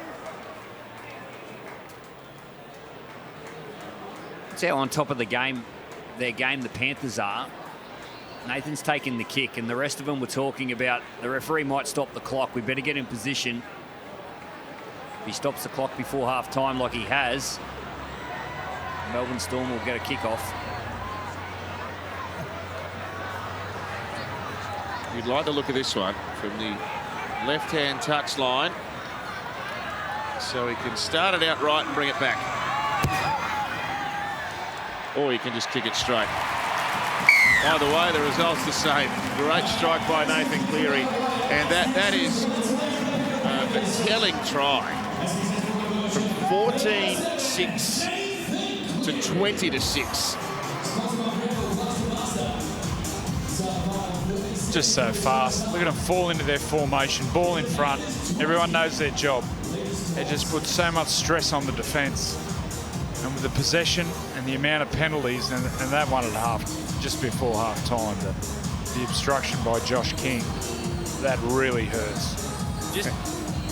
That's how on top of the game, the Panthers are. Nathan's taking the kick, and the rest of them were talking about the referee might stop the clock. We better get in position. If he stops the clock before half time like he has, Melbourne Storm will get a kick off. You'd like to look at this one from the left-hand touch line. So he can start it out right and bring it back. Or he can just kick it straight. Either way, the result's the same. Great strike by Nathan Cleary. And that is a telling try. From 14-6 to 20-6. Just so fast. Look at them fall into their formation, ball in front. Everyone knows their job. It just puts so much stress on the defence. And with the possession and the amount of penalties, and that one at half, just before half time, the obstruction by Josh King, that really hurts.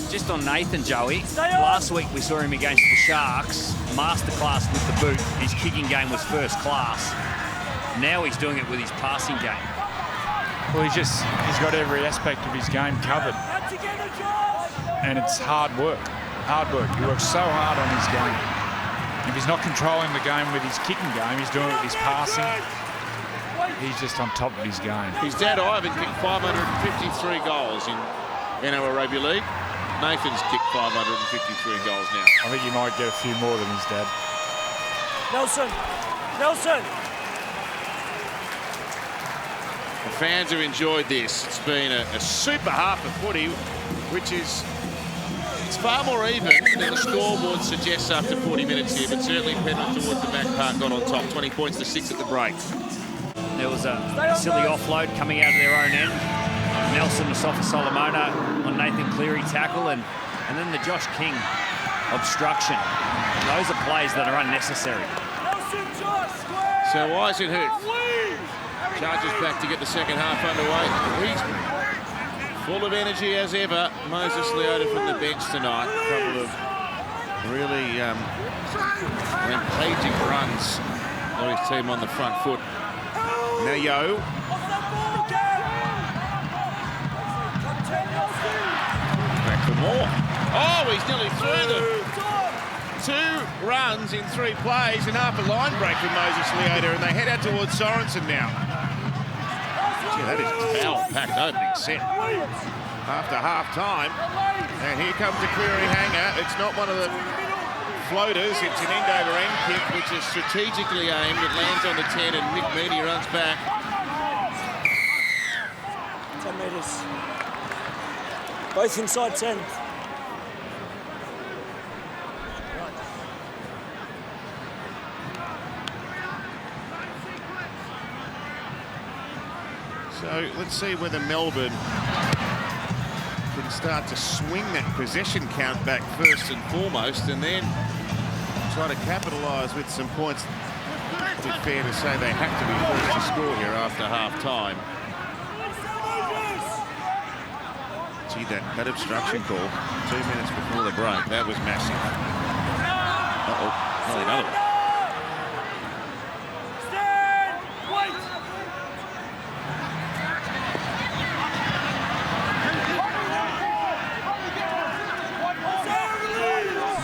Just on Nathan, Joey, last week we saw him against the Sharks, masterclass with the boot. His kicking game was first class. Now he's doing it with his passing game. Well, he's got every aspect of his game covered. And it's hard work. Hard work. He works so hard on his game. If he's not controlling the game with his kicking game, he's doing it with his passing. He's just on top of his game. His dad, Ivan, kicked 553 goals in NRL Rugby League. Nathan's kicked 553 goals now. I think he might get a few more than his dad. Nelson! Nelson! The fans have enjoyed this. It's been a super half of footy, which is it's far more even than the scoreboard suggests after 40 minutes here, but certainly Penrith towards the back part got on top, 20 points to 6 at the break. There was a silly offload coming out of their own end. Nelson, Asafa Solomona on Nathan Cleary tackle, and then the Josh King obstruction. Those are plays that are unnecessary. So Eisenhuth charges back to get the second half underway. He's full of energy as ever. Moses Leota from the bench tonight. A couple of really rampaging runs on his team on the front foot. Mayo. Back for more. Oh, he's nearly through them. 2 runs in 3 plays and half a line break for Moses Leota, and they head out towards Sorensen now. Gee, that is a foul-packed opening set after half-time. And here comes the Cleary hanger. It's not one of the floaters. It's an end-over-end kick, which is strategically aimed. It lands on the 10, and Nick Meaney runs back. 10 metres. Both inside 10. So let's see whether Melbourne can start to swing that possession count back first and foremost, and then try to capitalise with some points. It's fair to say they have to be forced to score here after half-time. Gee, that obstruction call 2 minutes before the break, that was massive. Uh-oh, oh, another one.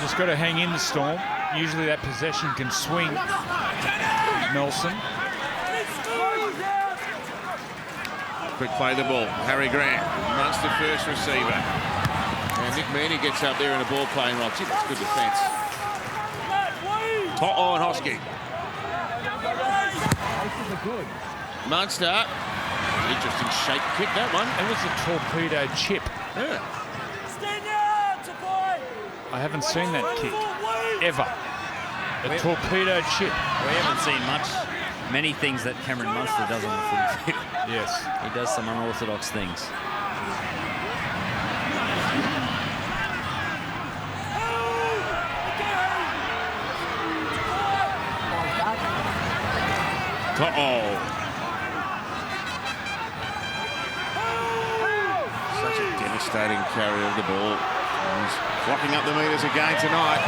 Just got to hang in the Storm. Usually that possession can swing Nelson. Quick play the ball. Harry Grant runs the first receiver. And Nick Meaney gets up there in a ball playing role. Gee, that's good defence. Oh, and Hosking. Munster. Interesting shape kick, that one. That was a torpedo chip. Yeah. I haven't seen that kick, ever. A torpedo chip. We haven't seen many things that Cameron Munster does on the footy field. Yes. He does some unorthodox things. Uh-oh. Such a devastating carry of the ball. He's clocking up the metres again tonight.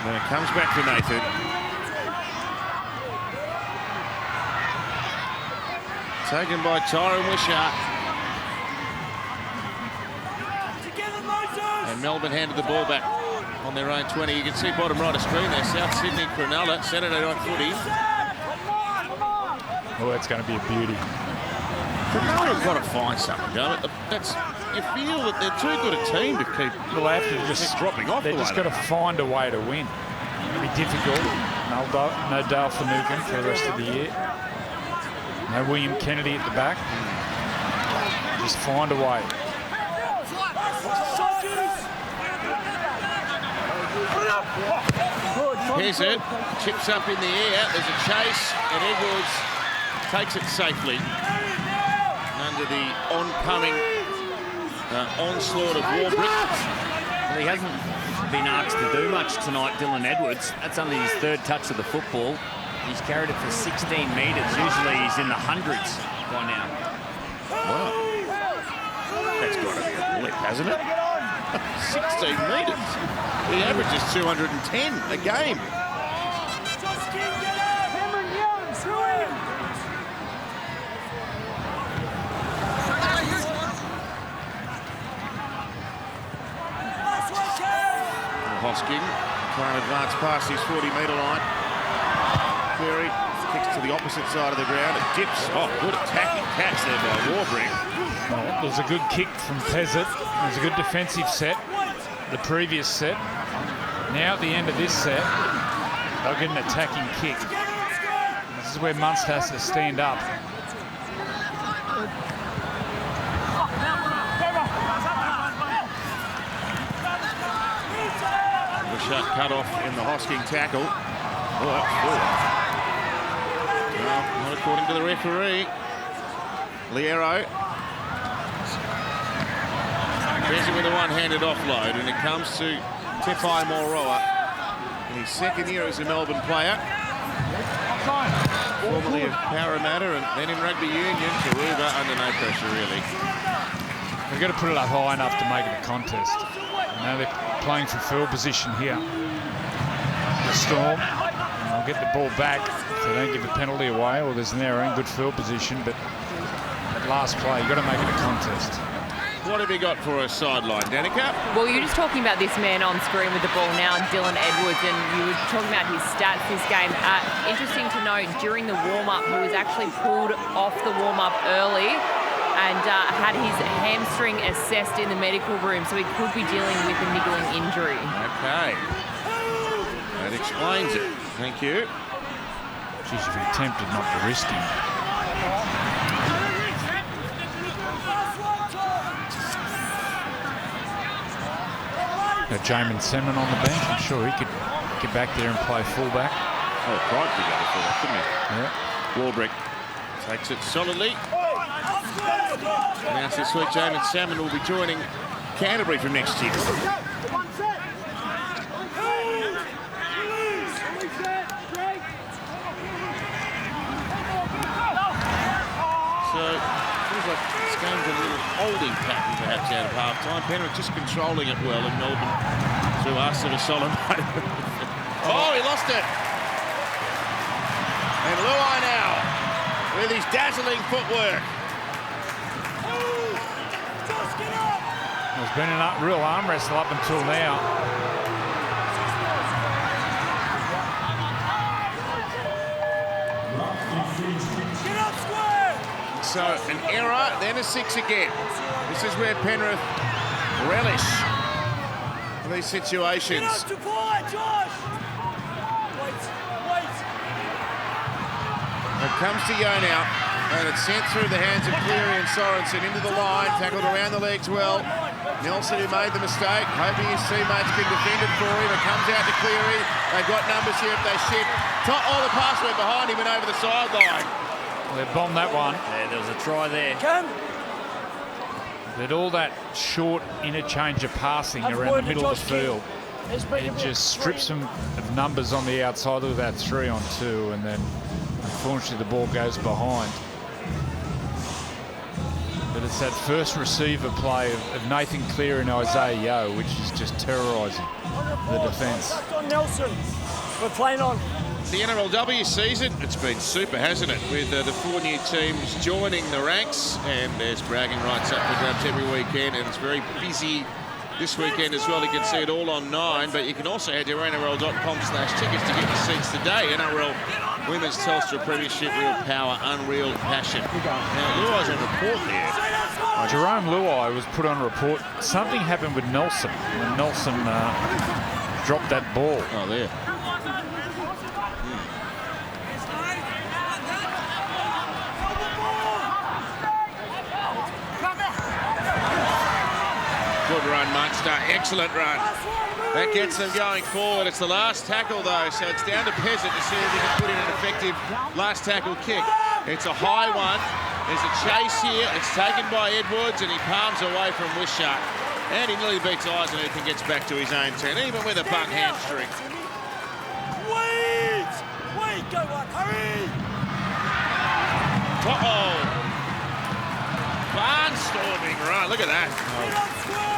Then it comes back to Nathan. Taken by Tyron Wishart. And Melbourne handed the ball back on their own 20. You can see bottom right of screen there, South Sydney, Cronulla, Saturday night footy. Oh, that's going to be a beauty. Cronulla have got to find something, don't it? You feel that they're too good a team to keep. Well, they have to just dropping off. They've just got to find a way to win. It'll be difficult. No Dale Finucane for the rest of the year. No William Kennedy at the back. Just find a way. Here's it. Chips up in the air. There's a chase, and Edwards takes it safely under the oncoming onslaught of Warbrick. Well, he hasn't been asked to do much tonight, Dylan Edwards. That's only his 3rd touch of the football. He's carried it for 16 metres. Usually he's in the hundreds. by now. Wow. That's got to be a blip, hasn't it? 16 metres. He averages 210 a game. Hosking can't advance past his 40-metre line. Cleary kicks to the opposite side of the ground. It dips. Oh, good attacking catch there by Warbrick. Well, there was a good kick from Pezzett. It was a good defensive set, the previous set. Now at the end of this set, they'll get an attacking kick. This is where Munster has to stand up. The shot cut off in the Hosking tackle. Oh, that's full. No, not according to the referee. Liero. Busy with a one-handed offload, and it comes to Tepai Moroa in his second year as a Melbourne player. Formerly of Parramatta and then in rugby union. Taruba under no pressure, really. They've got to put it up high enough to make it a contest. Now they're playing for field position here. The Storm, and they'll get the ball back if they don't give a penalty away, or there's an error in good field position, but that last play, you've got to make it a contest. What have you got for a sideline, Danica? Well, you're just talking about this man on screen with the ball now, Dylan Edwards, and you were talking about his stats this game. Interesting to note, during the warm-up, he was actually pulled off the warm-up early and had his hamstring assessed in the medical room, so he could be dealing with a niggling injury. Okay. That explains it. Thank you. Geez, if he tempted not to risk him. Got Jamin Seaman on the bench. I'm sure he could get back there and play fullback. Oh, Pride could go to fullback, couldn't he? Yeah. Warbrick takes it solidly. Announced this week, Jamin Salmon will be joining Canterbury from next year. So, feels like this game's a little holding pattern perhaps out of half-time. Penrith just controlling it well, and Melbourne through us at a solid moment. Oh, he lost it. And Luai now with his dazzling footwork. There's been a real arm wrestle up until now. So an error, then a 6 again. This is where Penrith relish these situations. It comes to Yo now, and it's sent through the hands of Cleary and Sorensen into the line, tackled around the legs well. Nelson, who made the mistake, hoping his teammates can defend it for him. It comes out to Cleary. They've got numbers here if they shift. Oh, the pass went behind him and over the sideline. Well, they bombed that one. Yeah, there was a try there. But all that short interchange of passing around the middle of the field, it just strips them of numbers on the outside with that 3-on-2, and then unfortunately the ball goes behind. But it's that first receiver play of Nathan Cleary and Isaiah Yeo, which is just terrorising the defence. Nelson, we're playing on. The NRLW season, it's been super, hasn't it? With the 4 new teams joining the ranks, and there's bragging rights up for grabs every weekend, and it's very busy this weekend as well. You can see it all on 9, but you can also head to nrl.com/tickets to get your seats today. NRL Women's Telstra Premiership, real power, unreal passion. Now, Luai's on report there. Jerome Luai was put on report. Something happened with Nelson when Nelson dropped that ball. Oh, there. Good run, Munster. Excellent run. That gets them going forward. It's the last tackle, though, so it's down to Pezzett to see if he can put in an effective last tackle kick. It's a high one. There's a chase here. It's taken by Edwards, and he palms away from Wishart. And he nearly beats Eisenhuth and gets back to his own 10, even with a bung hamstring. Wait, go on, hurry. Uh-oh. barnstorming run. Look at that.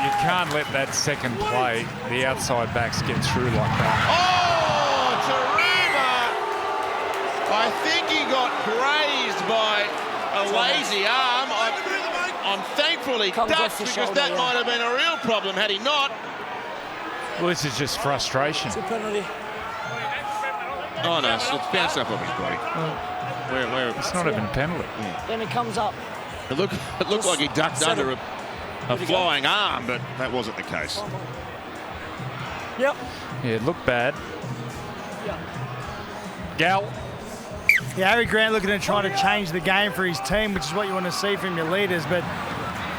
You can't let that second play, the outside backs get through like that. Oh, Taruva! I think he got grazed by a lazy arm. I'm thankful he ducked because that might have been a real problem had he not. Well, this is just frustration. It's a penalty. Oh, no, it's bounced up off his body. Where It's not even a penalty. Then it comes up. It looked like he ducked under a flying arm, but that wasn't the case. Yep. Yeah, it looked bad. Gal. Yeah, Harry Grant looking at trying to change the game for his team, which is what you want to see from your leaders. But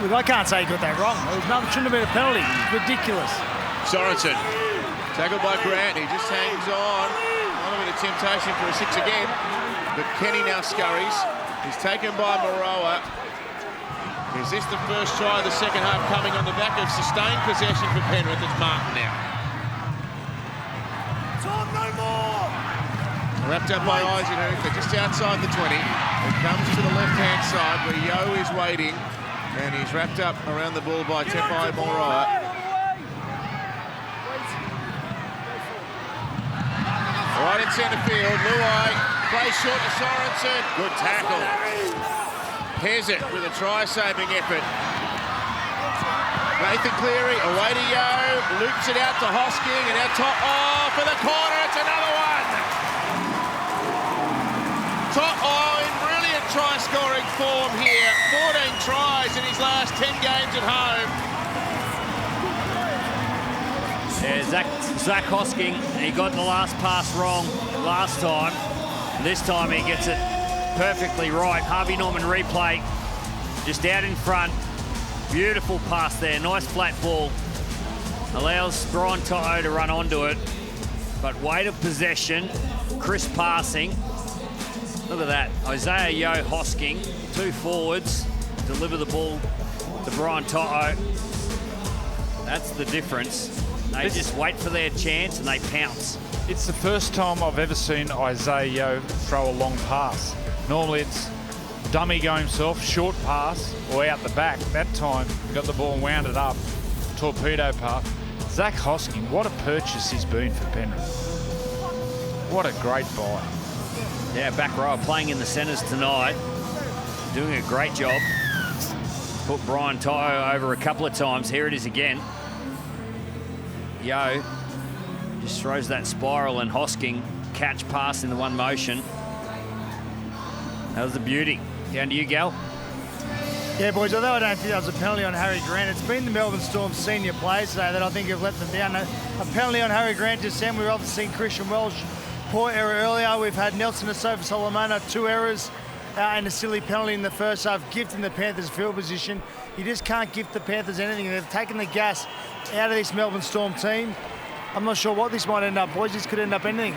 look, I can't say he got that wrong. It shouldn't have been a penalty. It's ridiculous. Sorensen, tackled by Grant. He just hangs on. A little bit of temptation for a 6 again. But Kenny now scurries. He's taken by Moroa. Is this the first try of the second half coming on the back of sustained possession for Penrith? It's Martin now. Tom, no more! Wrapped up by Eisenhuth. They're just outside the 20. It comes to the left-hand side where Yo is waiting. And he's wrapped up around the ball by Tepai Moroa. Right in centre field, Luai plays short to Sorensen. Good tackle. Pezzett with a try-saving effort. Nathan Cleary away to Yo, loops it out to Hosking and out top. Oh, for the corner, it's another one. In brilliant try-scoring form here. 14 tries in his last 10 games at home. Yeah, Zach Hosking, he got the last pass wrong last time. This time he gets it perfectly right. Harvey Norman replay, just out in front. Beautiful pass there, nice flat ball. Allows Brian Toto to run onto it. But weight of possession, crisp passing. Look at that, Isaiah Yo Hosking, 2 forwards, deliver the ball to Brian Toto. That's the difference. They just wait for their chance and they pounce. It's the first time I've ever seen Isaiah Yo throw a long pass. Normally it's dummy go himself, short pass, or out the back. That time he got the ball and wound it up, torpedo pass. Zach Hosking, what a purchase he's been for Penrith. What a great buy. Yeah, back row playing in the centres tonight. Doing a great job. Put Brian Toto over a couple of times. Here it is again. Yo just throws that spiral and Hosking catch pass in the one motion. That was the beauty. Down to you, Gal. Yeah, boys, although I don't think that was a penalty on Harry Grant, it's been the Melbourne Storm senior players today that I think have let them down. A penalty on Harry Grant just then. We've obviously seen Christian Welch, poor error earlier. We've had Nelson Asofa Solomona, 2 errors and a silly penalty in the first half, gifting the Panthers field position. You just can't gift the Panthers anything. They've taken the gas out of this Melbourne Storm team. I'm not sure what this might end up, boys. This could end up anything.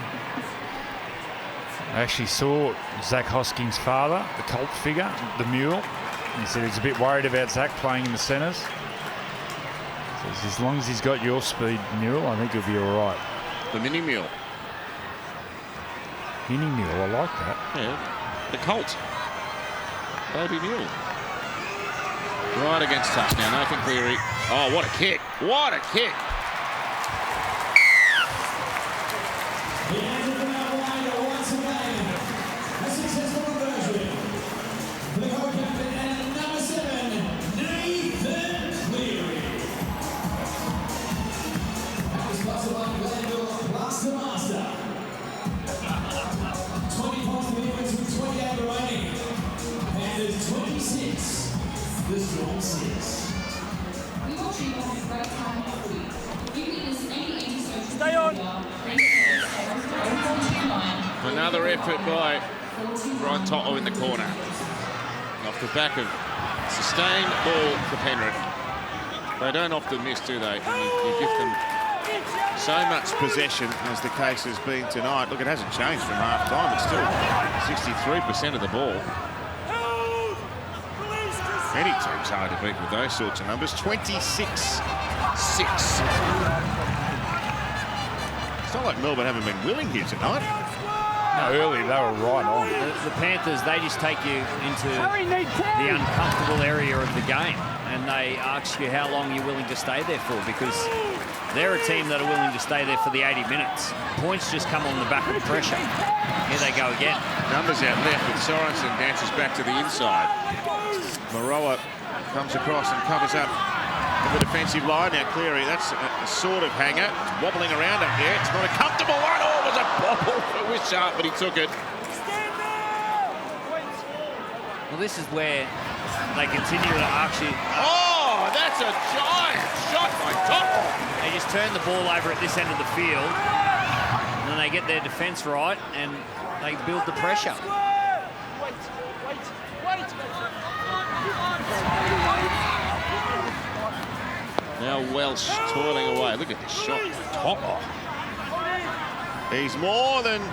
I actually saw Zach Hosking's father, the cult figure, the mule. He said he's a bit worried about Zach playing in the centres. Says as long as he's got your speed, mule, I think he'll be all right. The mini mule. Mini mule, I like that. Yeah, the Colt. Baby mule. Right against touch now, Nathan Cleary. Oh, what a kick. What a kick. Stay on. Another effort by Brian Toto in the corner. Off the back of sustained ball for Penrith. They don't often miss, do they? You give them so much possession as the case has been tonight. Look, it hasn't changed from half time. It's still 63% of the ball. Any team's hard to beat with those sorts of numbers. 26-6. It's not like Melbourne haven't been willing here tonight. No, early, they were right on. The Panthers, they just take you into the uncomfortable area of the game, and they ask you how long you're willing to stay there for, because they're a team that are willing to stay there for the 80 minutes. Points just come on the back of pressure. Here they go again. Numbers out left, but Sorensen dances back to the inside. Maroa comes across and covers up the defensive line. Now Cleary, that's a sort of hanger. It's wobbling around up there. It's not a comfortable one. Oh, it was a bobble for Wishart, but he took it. Well, this is where they continue to actually... Oh, that's a giant shot by Tottenham. They just turn the ball over at this end of the field, and then they get their defence right, and they build the pressure. Now Welsh toiling away. Look at this shot. Top off. He's more than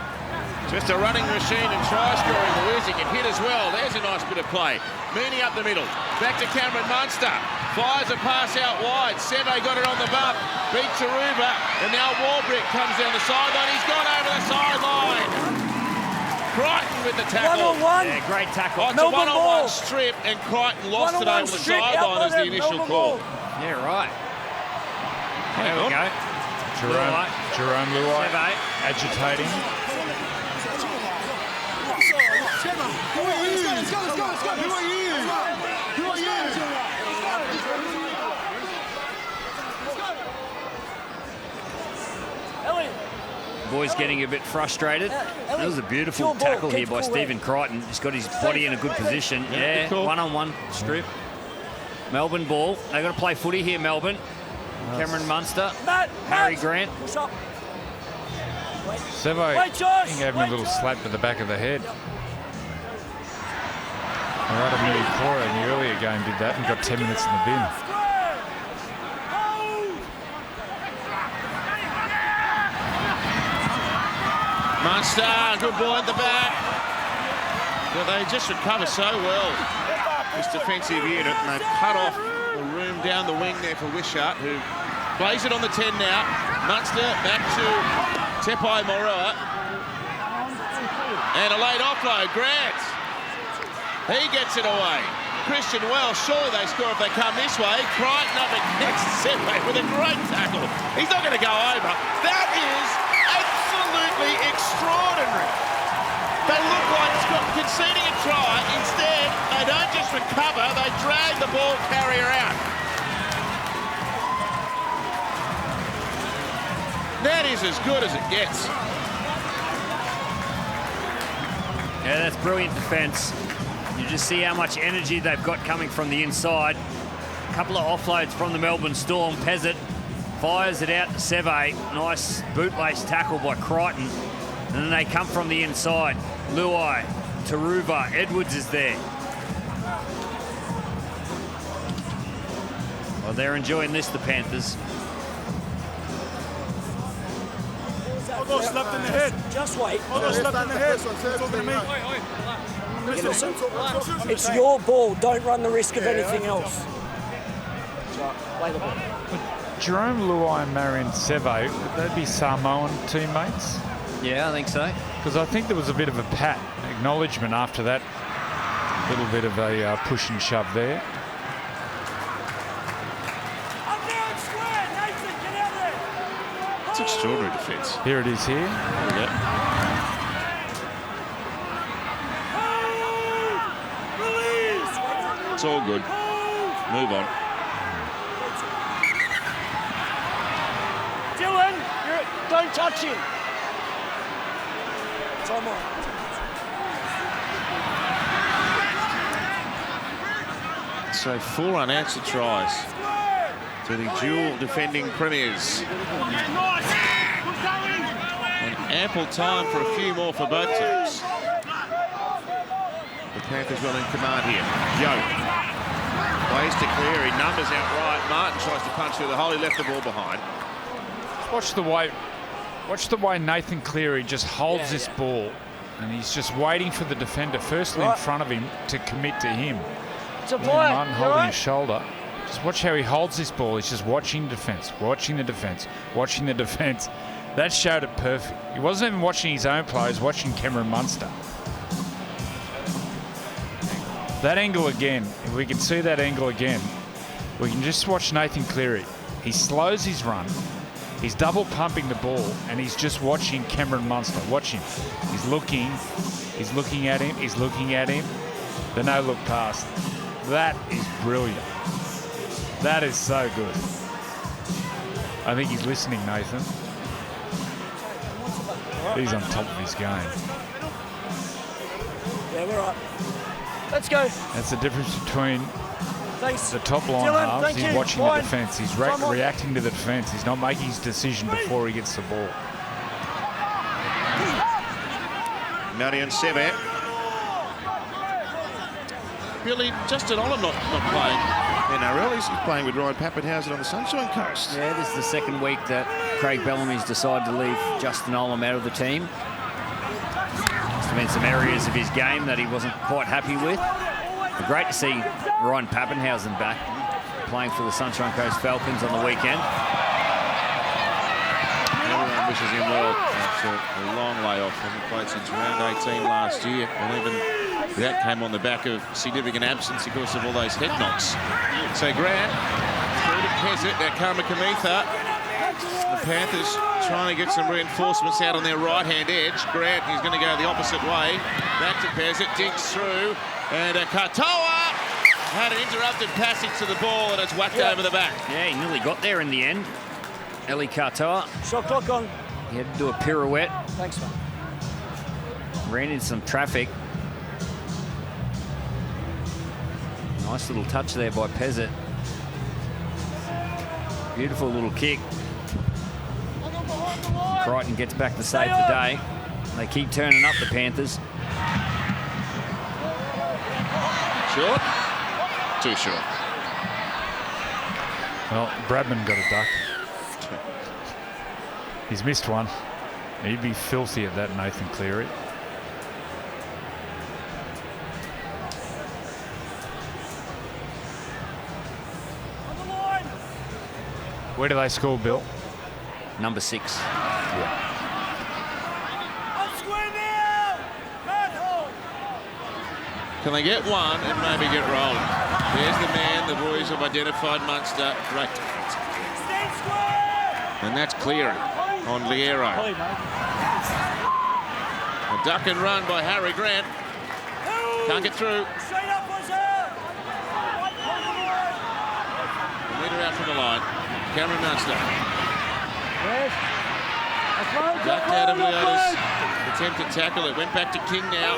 just a running machine and try scoring. The Wiz, he can hit as well. There's a nice bit of play. Meany up the middle. Back to Cameron Munster. Fires a pass out wide. Seve got it on the bump. Beat Taruba. And now Warbrick comes down the sideline. He's gone over the sideline. Crichton with the tackle. One-on-one. Yeah, great tackle. Oh, it's a one-on-one strip, and Crichton lost it over the sideline as the initial call. Yeah, right. There we go. Jerome Luai Seve. agitating. Who are you? Let's go. Who are you? Boys getting a bit frustrated. That was a beautiful tackle here by Stephen Crichton. He's got his body in a good position. Yeah, one-on-one strip. Melbourne ball. They've got to play footy here, Melbourne. Cameron Munster. Harry Grant. Seve gave him a little slap to the back of the head. Murata Cora in the earlier game did that and got 10 minutes in the bin. Munster, good ball at the back. But they just recover so well, this defensive unit, and they've cut off the room down the wing there for Wishart, who plays it on the 10 now. Munster back to Tepai Moroa. And a late offload, Grant. He gets it away. Christian Wells, surely they score if they come this way. Crichton up against Seve with a great tackle. He's not going to go over. That is absolutely extraordinary. They look like conceding a try. Instead, they don't just recover, they drag the ball carrier out. That is as good as it gets. Yeah, that's brilliant defence. You just see how much energy they've got coming from the inside. A couple of offloads from the Melbourne Storm. Pezzett fires it out to Seve. Nice bootlace tackle by Crichton. And then they come from the inside. Luai, Taruva, Edwards is there. Well, they're enjoying this, the Panthers. I got slapped in the head. Just wait. I got slapped in the head. Talking to me. Listen, it's your ball. Don't run the risk of anything else. Play the ball. Jerome Luai and Marion Seve, would they be Samoan teammates? Yeah, I think so. Because I think there was a bit of a pat acknowledgement after that little bit of a push and shove there. It's extraordinary defence. Here it is here. Yeah. It's all good. Move on. Dylan, don't touch him. Time on. So 4 unanswered tries to the dual defending premiers. And ample time for a few more for both teams. The Panthers well in command here. Joe plays to Cleary, numbers out right. Martin tries to punch through the hole. He left the ball behind. Watch the way Nathan Cleary just holds this ball, and he's just waiting for the defender, firstly in front of him, to commit to him. It's a Martin holding his shoulder. Just watch how he holds this ball. He's just watching defence, watching the defence, watching the defence. That showed it perfect. He wasn't even watching his own play, he was watching Cameron Munster. That angle again, if we can see that angle again, we can just watch Nathan Cleary. He slows his run, he's double pumping the ball, and he's just watching Cameron Munster. Watch him. He's looking at him, he's looking at him. The no-look pass. That is brilliant. That is so good. I think he's listening, Nathan. He's on top of his game. Yeah, we're right. Let's go. That's the difference between Thanks. the top line Dylan, halves. thank He's you. watching Fine. the defence. He's reacting to the defence. He's not making his decision before he gets the ball. Marion Seve. Billy, Justin Olam not playing NRL. He's playing with Ryan Pappenhausen on the Sunshine Coast. Yeah, this is the second week that Craig Bellamy's decided to leave Justin Olam out of the team. Must have been some areas of his game that he wasn't quite happy with. But great to see Ryan Pappenhausen back, playing for the Sunshine Coast Falcons on the weekend. Everyone wishes him well after a long layoff. Hasn't played since round 18 last year, and even that came on the back of significant absence because of all those head knocks. So Grant through to Pezzett. Now Karmakamitha. The Panthers trying to get some reinforcements out on their right-hand edge. Grant, he's going to go the opposite way. Back to Pezzett, digs through, and Katoa had an interrupted passage to the ball, and it's whacked over the back. Yeah, he nearly got there in the end. Eli Katoa. Shot clock on. He had to do a pirouette. Thanks, man. Ran into some traffic. Nice little touch there by Pezzett. Beautiful little kick. Crichton gets back to save the day. They keep turning up, the Panthers. Short? Too short. Well, Bradman got a duck. He's missed one. He'd be filthy at that, Nathan Cleary. Where do they score, Bill? Number 6. Can they get one and maybe get rolling? There's the man the boys have identified, Munster. Great defence. And that's Cleary on Liero. A duck and run by Harry Grant. Can't get through. A metre out from the line. Cameron Munster. Ducked out of Leota's attempted tackle. It went back to King now.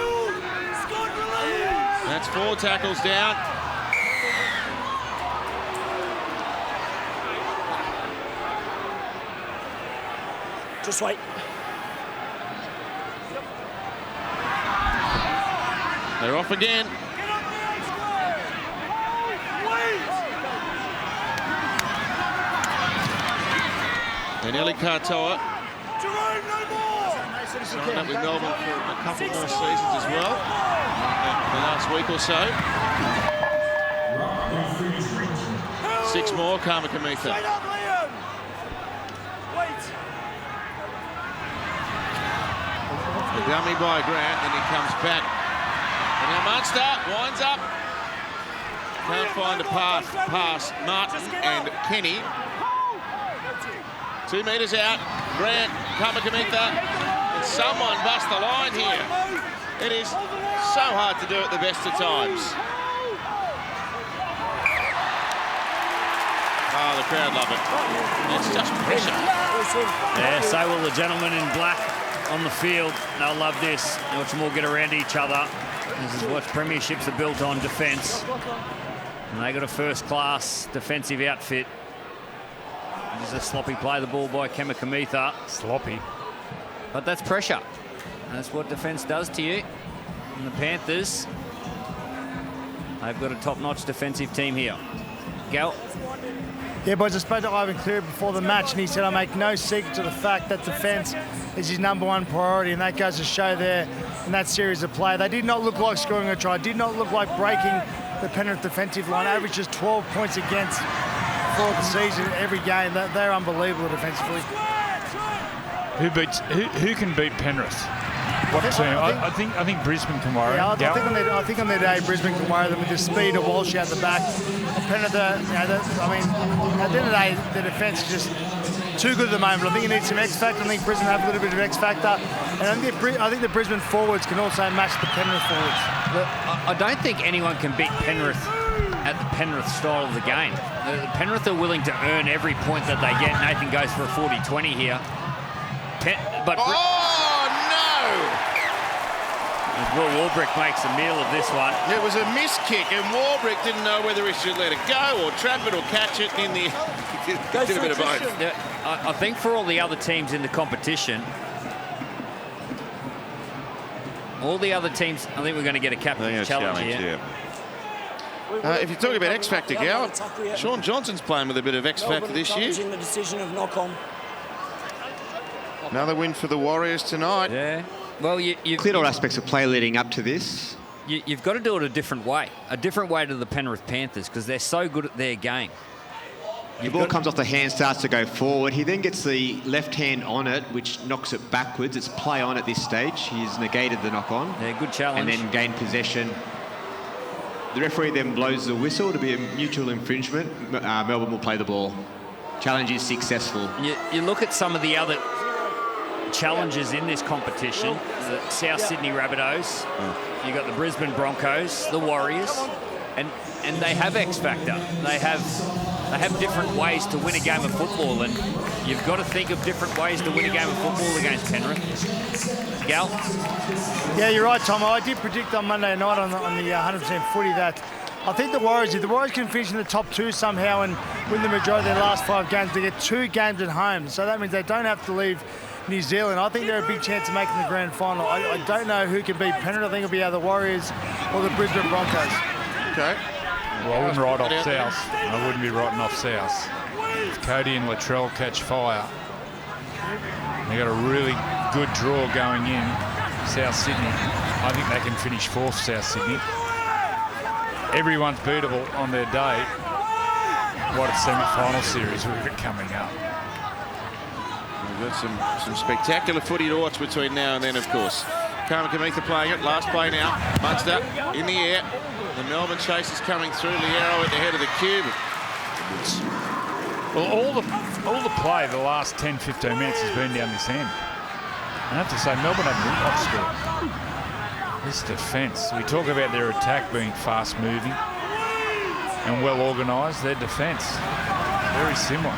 That's 4 tackles down. Just wait. They're off again. And Eli Katoa signed up with Melbourne for a couple more seasons as well. The last week or so. 6 more, Karmakamitha. A dummy by Grant, then he comes back. And now Munster winds up. Can't find a path past Martin and Kenny. 2 metres out. Grant, Karmakamitha. And someone bust the line here. It is so hard to do at the best of times. Oh, the crowd love it. It's just pressure. Yeah, so will the gentlemen in black on the field. They'll love this. Watch them all get around each other. This is what premierships are built on, defence. And they got a first-class defensive outfit. This is a sloppy play the ball by Karmakamitha. Sloppy. But that's pressure. And that's what defence does to you. And the Panthers, they've got a top-notch defensive team here. Gal. Yeah, boys, I spoke to Ivan Cleary before the match, and he said, I make no secret to the fact that defence is his #1 priority, and that goes to show there in that series of play. They did not look like scoring a try, did not look like breaking the Penrith defensive line, averaged just 12 points against 4 of the season, every game. They're unbelievable defensively. Who can beat Penrith? What team? I think Brisbane can worry. Yeah, I think on their day Brisbane can worry them with the speed of Walsh out the back. And Penrith, at the end of the day, the defence is just too good at the moment. I think you need some X factor. I think Brisbane have a little bit of X factor, and I think the Brisbane forwards can also match the Penrith forwards. But I don't think anyone can beat Penrith at the Penrith style of the game. The Penrith are willing to earn every point that they get. Nathan goes for a 40-20 here. Will Warbrick makes a meal of this one. It was a missed kick, and Warbrick didn't know whether he should let it go or trap it or catch it in the... did a bit of both. Yeah, I think for all the other teams in the competition, all the other teams, I think we're going to get a captain's challenge here. Yeah. If you're talking about X Factor, Gal, Sean Johnson's playing with a bit of X Factor this year. In the decision of knock-on. Another win for the Warriors tonight. Yeah. Well, you've cleared all aspects of play leading up to this. You've got to do it a different way to the Penrith Panthers, because they're so good at their game. The ball comes off the hand, starts to go forward. He then gets the left hand on it, which knocks it backwards. It's play on at this stage. He's negated the knock on. Yeah, good challenge. And then gained possession. The referee then blows the whistle to be a mutual infringement. Melbourne will play the ball. Challenge is successful. You look at some of the other challenges in this competition, the South Sydney Rabbitohs, you've got the Brisbane Broncos, the Warriors, and they have X factor. They have different ways to win a game of football, and you've got to think of different ways to win a game of football against Penrith. Gal? Yeah, you're right, Tom. I did predict on Monday night on the 100% footy that I think the Warriors, if the Warriors can finish in the top 2 somehow and win the majority of their last 5 games, they get 2 games at home. So that means they don't have to leave New Zealand. I think they're a big chance of making the grand final. I don't know who can beat Penrith. I think it'll be either the Warriors or the Brisbane Broncos. Okay. Well, I wouldn't write off South. I wouldn't be writing off South. If Cody and Latrell catch fire, they got a really good draw going in. South Sydney. I think they can finish 4th, South Sydney. Everyone's beatable on their day. What a semi-final series we've got coming up. We've got some spectacular footy to watch between now and then, of course. Carmen Kamitha playing it. Last play now. Munster in the air. The Melbourne chase is coming through. Liero at the head of the cube. Well, all the play the last 10-15 minutes has been down this end. I have to say, Melbourne have a lot score. This defence, we talk about their attack being fast-moving and well-organised. Their defence, very similar.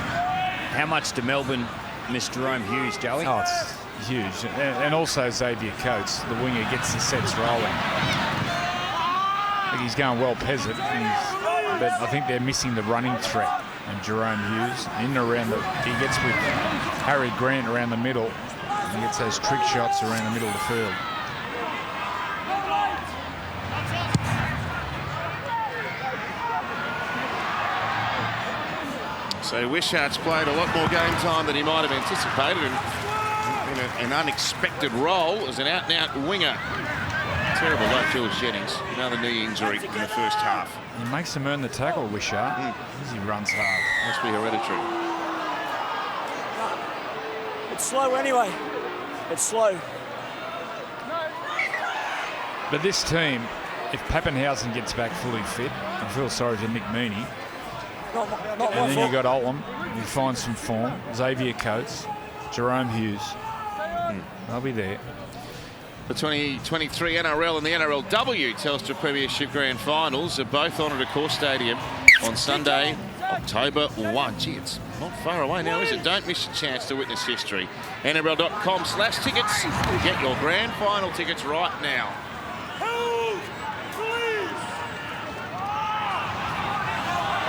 How much do Melbourne miss Jerome Hughes, Joey? Oh, it's huge. And also Xavier Coates, the winger, gets the sets rolling. I think he's going well peasant, but I think they're missing the running threat. And Jerome Hughes, in and around he gets with Harry Grant around the middle, and gets those trick shots around the middle of the field. So Wishart's played a lot more game time than he might have anticipated, and in an unexpected role as an out-and-out winger. Terrible like George Jennings, another knee injury in the first half. He makes them earn the tackle, Wishart, as he runs hard. Must be hereditary. It's slow anyway. It's slow. But this team, if Pappenhausen gets back fully fit, I feel sorry for Nick Meaney. And then you got Oldham, he finds some form. Xavier Coates, Jerome Hughes. They'll be there. The 2023 NRL and the NRLW Telstra Premiership Grand Finals are both on at Accor Stadium on Sunday, October 1. Gee, it's not far away now, is it? Don't miss your chance to witness history. NRL.com/tickets. Get your grand final tickets right now.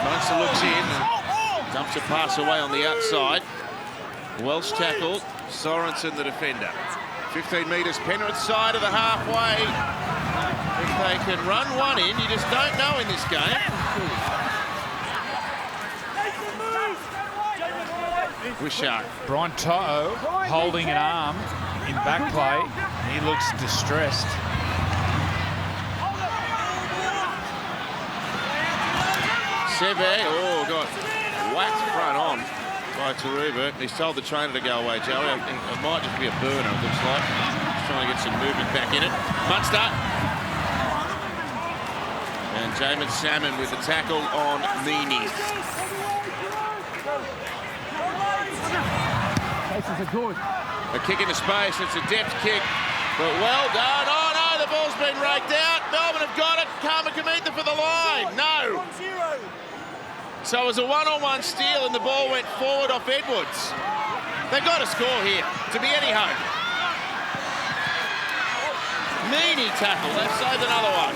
Munster looks in and dumps a pass away on the outside. Welsh tackle, Sorensen the defender. 15 metres, Penrith side of the halfway. If they can run one in, you just don't know in this game. Wishart. Brian To'o holding an arm in back play. He looks distressed. Seve, oh God, whacked front on by Taruba. He's told the trainer to go away, Joey. It might just be a burner, it looks like. He's trying to get some movement back in it. Munster. And Jamin Salmon with the tackle on Meany. A kick into space, it's a depth kick, but well done. Oh no, the ball's been raked out. Melbourne have got it. Karma Kamitha for the line. No. So it was a one-on-one steal and the ball went forward off Edwards. They've got to score here to be any hope. Meany tackle, they've saved another one.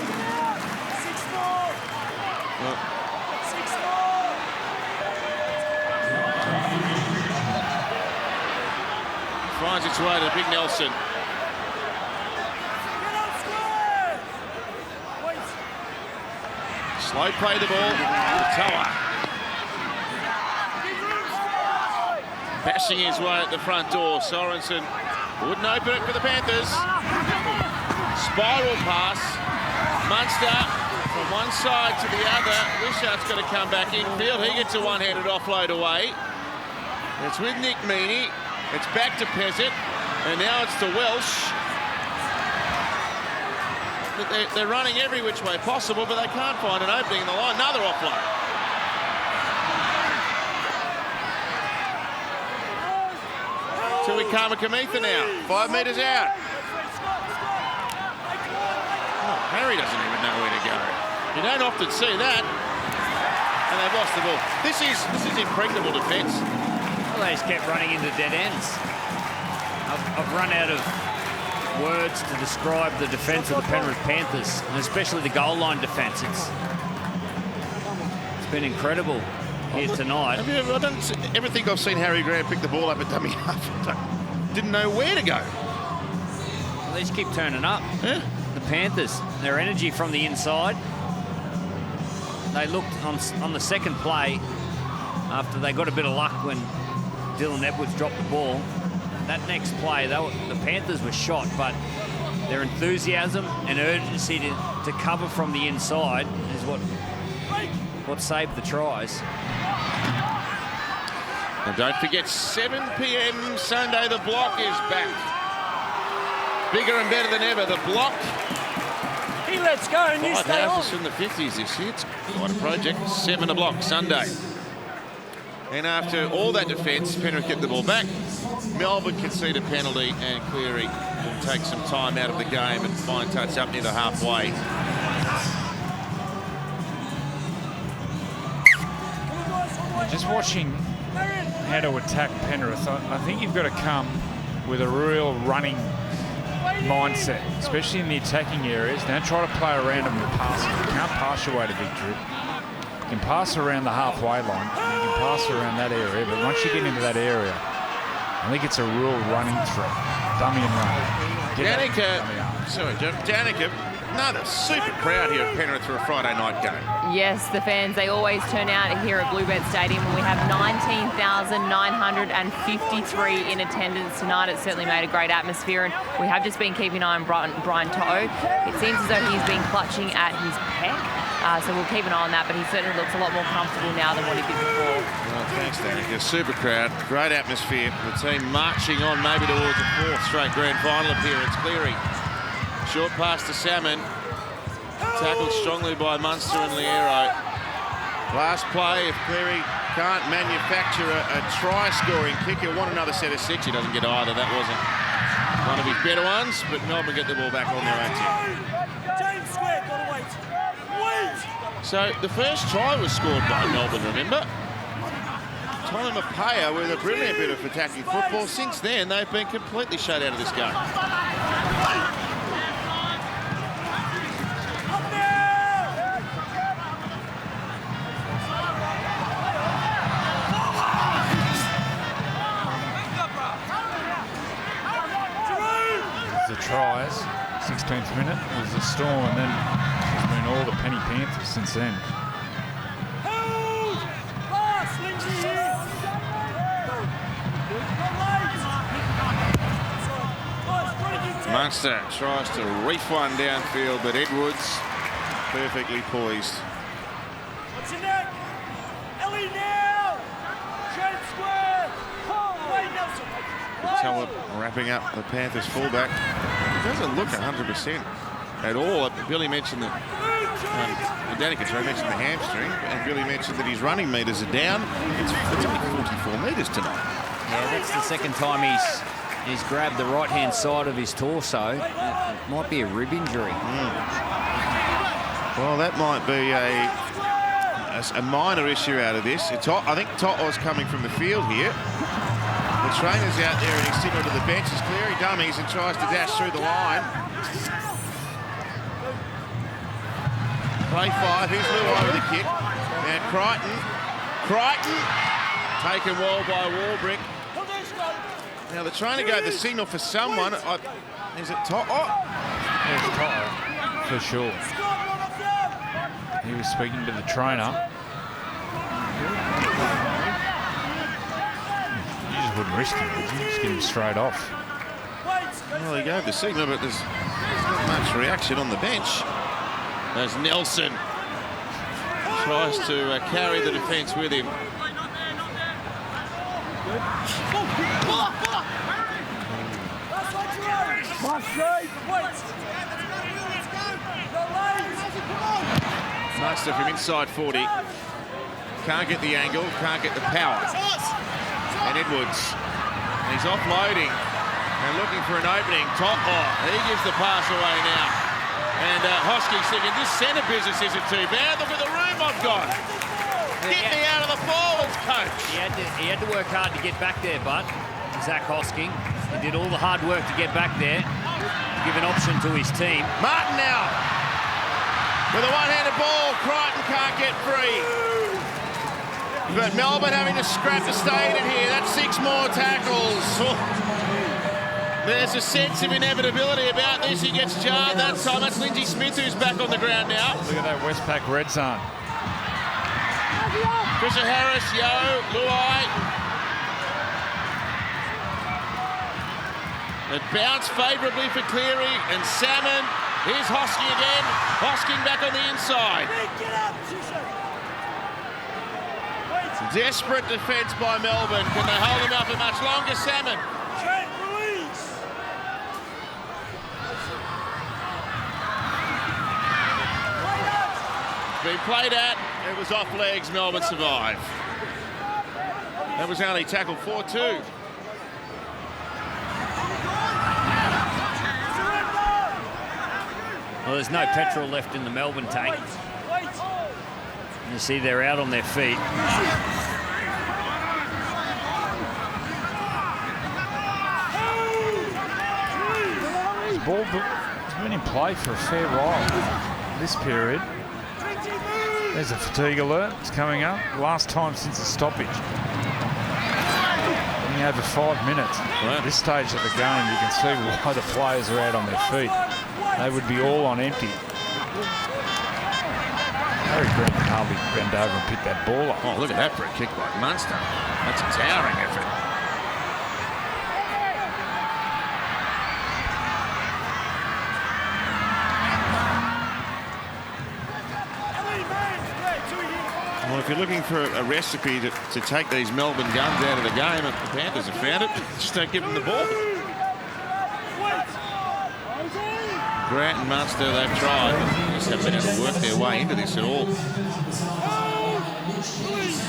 Finds its way to Big Nelson. Slow play the ball. Toa. Bashing his way at the front door. Sorensen wouldn't open it for the Panthers. Spiral pass. Munster from one side to the other. Wishart's got to come back infield. He gets a one-handed offload away. It's with Nick Meany. It's back to Pezzett. And now it's to Welsh. They're running every which way possible, but they can't find an opening in the line. Another offload. So we Karma Kamitha now. 5 metres out. Oh, Harry doesn't even know where to go. You don't often see that. And they've lost the ball. This is impregnable defence. Well, they just kept running into dead ends. I've run out of words to describe the defence of the Penrith Panthers, and especially the goal line defence. It's been incredible here tonight. I don't ever think I've seen Harry Grant pick the ball up at dummy half. Didn't know where to go. Well, they just keep turning up. Yeah. The Panthers, their energy from the inside. They looked on the second play after they got a bit of luck when Dylan Edwards dropped the ball. That next play, the Panthers were shot, but their enthusiasm and urgency to cover from the inside is what saved the tries. And don't forget, 7 p.m. Sunday, the block is back. Bigger and better than ever, the block. He lets go and you stay on. From the 50s this year. It's quite a project. 7 a block, Sunday. And after all that defence, Penrith get the ball back. Melbourne concede a penalty and Cleary will take some time out of the game and fine touch up near the halfway. Just watching how to attack Penrith, I think you've got to come with a real running mindset, especially in the attacking areas. Don't try to play around them with passing. You can't pass your way to victory. You can pass around the halfway line, and you can pass around that area, but once you get into that area, I think it's a real running threat. Dummy and run. Danica, another super crowd here at Penrith for a Friday night game. Yes, the fans, they always turn out here at Bluebird Stadium, and we have 19,953 in attendance tonight. It's certainly made a great atmosphere, and we have just been keeping an eye on Brian To'o. It seems as though he's been clutching at his pec, so we'll keep an eye on that, but he certainly looks a lot more comfortable now than what he did before. Well, thanks, Danica. Super crowd, great atmosphere. The team marching on maybe towards a 4th straight grand final appearance. Cleary, short pass to Salmon. Tackled strongly by Munster and Liero. Last play, if Cleary can't manufacture a try-scoring kick, he'll want another set of 6. He doesn't get either. That wasn't one of his better ones, but Melbourne get the ball back on their own team. So the first try was scored by Melbourne, remember? Tony Mapaya with a brilliant bit of attacking football. Since then, they've been completely shut out of this game. Tries, 16th minute was the Storm, and then there's been all the Penny Panthers since then. Munster tries to reef one downfield, but Edwards perfectly poised. Tell wrapping up the Panthers fullback. It doesn't look 100% at all. Billy mentioned that Danica mentioned the hamstring, and Billy mentioned that his running meters are down. It's only 44 meters tonight. Yeah, that's the second time he's grabbed the right-hand side of his torso. It might be a rib injury. Well, that might be a minor issue out of this. I think To'o's coming from the field here. The trainer's out there and he's signalled to the bench. He's clear, he dummies and tries to dash through the line. Play 5, here's Luai with the kick. Now Crichton, taken well by Warbrick. Now the trainer gave the signal for someone. Is it To'o? There's To'o, for sure. He was speaking to the trainer. You just wouldn't risk him, would you? Just get him straight off. Well, he gave the signal, but there's not much reaction on the bench. As Nelson tries to carry the defence with him. Munster from inside 40. Can't get the angle, can't get the power. And Edwards, he's offloading and looking for an opening. He gives the pass away now. And Hosky's thinking, this centre business isn't too bad. Look at the room I've got. Get me out of the forwards, coach. He had to work hard to get back there, but Zach Hosking, he did all the hard work to get back there, give an option to his team. Martin now with a one-handed ball. Crichton can't get free. But Melbourne having to scrap to stay in here. That's 6 more tackles. There's a sense of inevitability about this. He gets jarred that time. That's Lindsay Smith who's back on the ground now. Look at that Westpac red zone. Fisher Harris, Luai. It bounced favourably for Cleary and Salmon. Here's Hosking again. Hosking back on the inside. Desperate defence by Melbourne. Can they hold him up for much longer? Salmon. Been played at, it was off legs, Melbourne survive. That was only tackle 4-2. Well, there's no petrol left in the Melbourne tank. You see they're out on their feet. This ball has been in play for a fair while this period. There's a fatigue alert. It's coming up. Last time since the stoppage. In over 5 minutes. Wow. At this stage of the game, you can see why the players are out on their feet. They would be all on empty. Harry Green can hardly bend over and pick that ball up. Oh, look at that for a kick by Munster. That's a towering effort. Well, if you're looking for a recipe to take these Melbourne guns out of the game, the Panthers have found it. Just don't give them the ball. Grant and Munster, they've tried, but just haven't been able to work their way into this at all.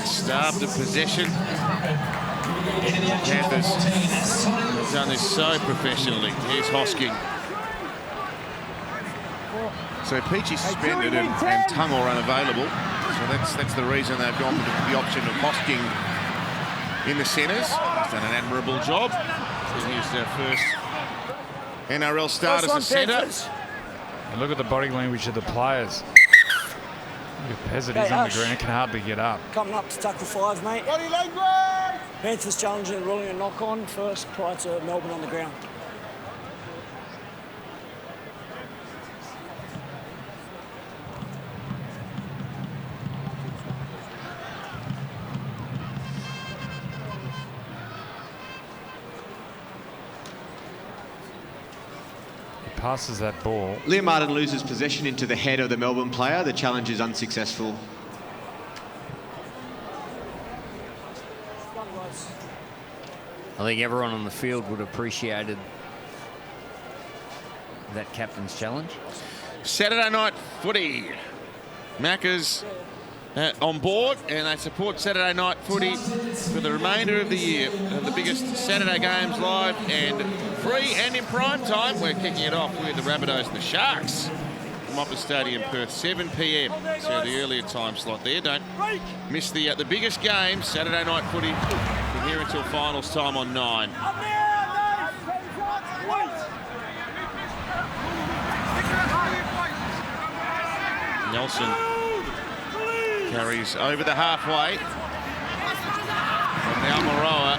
Starved of possession. Panthers have done this so professionally. Here's Hosking. So Peachy suspended and Tungle unavailable. So that's the reason they've gone with the option of Hosking in the centres. He's done an admirable job. Here's their first NRL start as a centre. And look at the body language of the players. Look at Pezzett, he's on the ground, can hardly get up. Coming up to tackle 5, mate. Body language! Panthers challenging, ruling a knock-on first prior to Melbourne on the ground. Passes that ball. Liam Martin loses possession into the head of the Melbourne player. The challenge is unsuccessful. think everyone on the field would have appreciated that captain's challenge. Saturday night footy. Macca's on board, and they support Saturday night footy for the remainder of the year. The biggest Saturday games live and free and in prime time. We're kicking it off with the Rabbitohs and the Sharks from Opera Stadium, Perth, 7 p.m. So the earlier time slot there. Don't miss the biggest game, Saturday night footy, from here until finals time on 9. Nelson carries over the halfway. And now Moroa.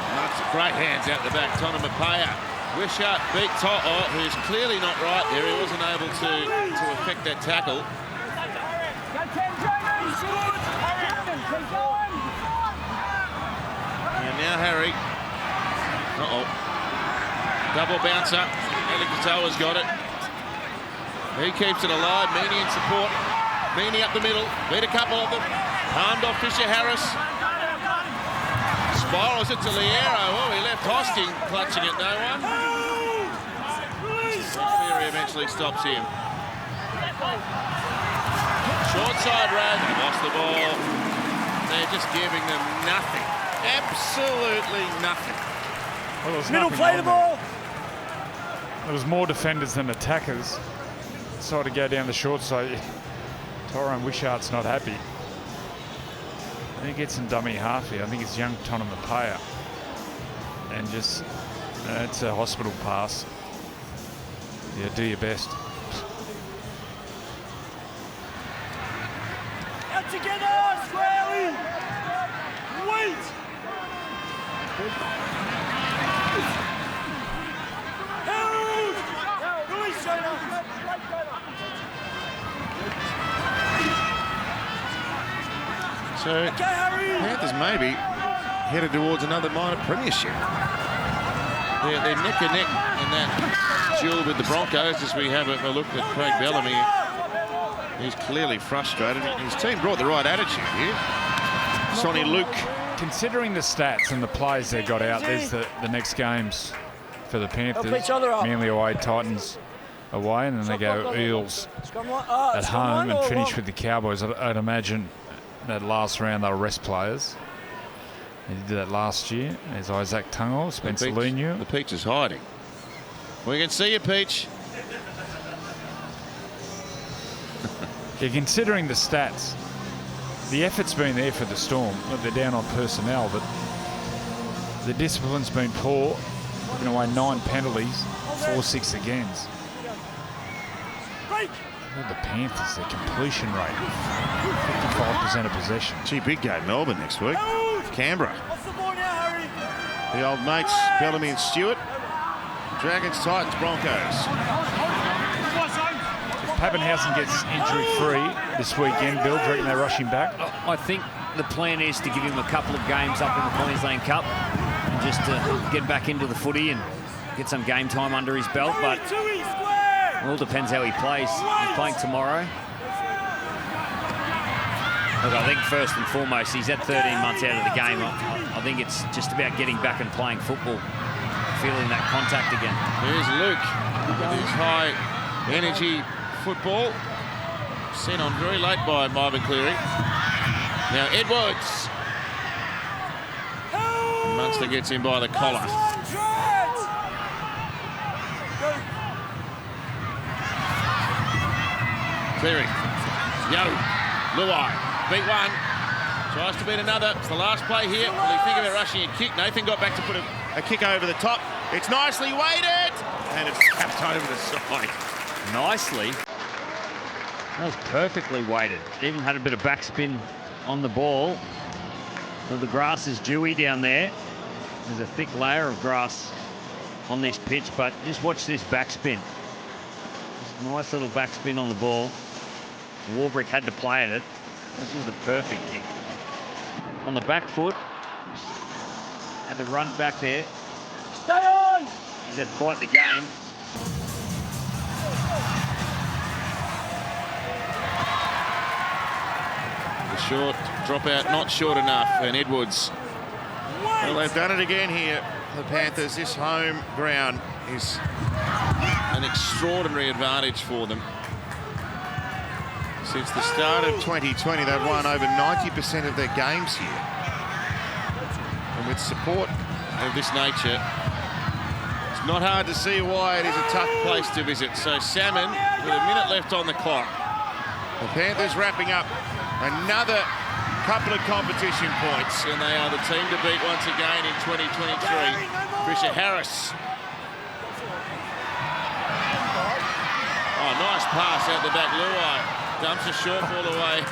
That's great hands out the back. Tona Mapaya. Wishart beat To'o, who's clearly not right there. He wasn't able to effect that tackle. And now Harry. Double bouncer. Eli Katoa's got it. He keeps it alive. Meaney in support. Meaney up the middle. Beat a couple of them. Palmed off Fisher Harris. Spirals it to Liero. Oh, he left Hosking clutching at no one. Cleary eventually stops him. Short side run. Lost the ball. They're just giving them nothing. Absolutely nothing. Well, Middle play the ball. There was more defenders than attackers. Decided to go down the short side. Tyrone Wishart's not happy. I think he gets some dummy half here. I think it's young Tona Mapaya. And just, it's a hospital pass. Yeah, do your best. Out together, Swelly. Wait. So Panthers maybe headed towards another minor premiership. They're neck and neck in that duel with the Broncos as we have a look at Craig Bellamy. He's clearly frustrated. His team brought the right attitude here. Sonny Luke. Considering the stats and the players they got out, there's the next games for the Panthers. Manly away, Titans away, and then they go Eels at home and finish with the Cowboys. I'd imagine that last round they'll rest players. They did that last year. There's Isaac Tungo, Spencer Leniu. The Peach is hiding. We can see you, Peach. Yeah, considering the stats, the effort's been there for the Storm. Look, they're down on personnel, but the discipline's been poor. Giving away 9 penalties, 4-6 against. The Panthers, their completion rate, 55% of possession. Gee, big game, Melbourne next week. Canberra. The old mates, Bellamy and Stewart. Dragons, Titans, Broncos. If Pappenhausen gets injury-free this weekend, Bill, do you reckon they rush him back? I think the plan is to give him a couple of games up in the Queensland Cup and just to get back into the footy and get some game time under his belt, but it all depends how he plays. He's playing tomorrow. Look, I think first and foremost, he's at 13 months out of the game. I think it's just about getting back and playing football, feeling that contact again. Here's Luke with his high energy football. Sent on very late by Marvin Cleary. Now Edwards. Munster gets him by the collar. Cleary. Yo. Luai. Beat one. Tries to beat another. It's the last play here. Will he think about rushing a kick? Nathan got back to put a kick over the top. It's nicely weighted. And it's capped over the side. Nicely. That was perfectly weighted. Even had a bit of backspin on the ball. So the grass is dewy down there. There's a thick layer of grass on this pitch, but just watch this backspin. Just nice little backspin on the ball. Warbrick had to play at it. This was the perfect kick. On the back foot. Had to run back there. Stay on! He's had quite the game. The short drop out, not short enough, and Edwards. Well, they've done it again here, the Panthers. This home ground is an extraordinary advantage for them. Since the start of 2020, they've won over 90% of their games here. And with support of this nature, it's not hard to see why it is a tough place to visit. So Salmon, with a minute left on the clock. The Panthers wrapping up another couple of competition points, and they are the team to beat once again in 2023. Fisher Harris. Oh, nice pass out the back. Luai dumps a short ball away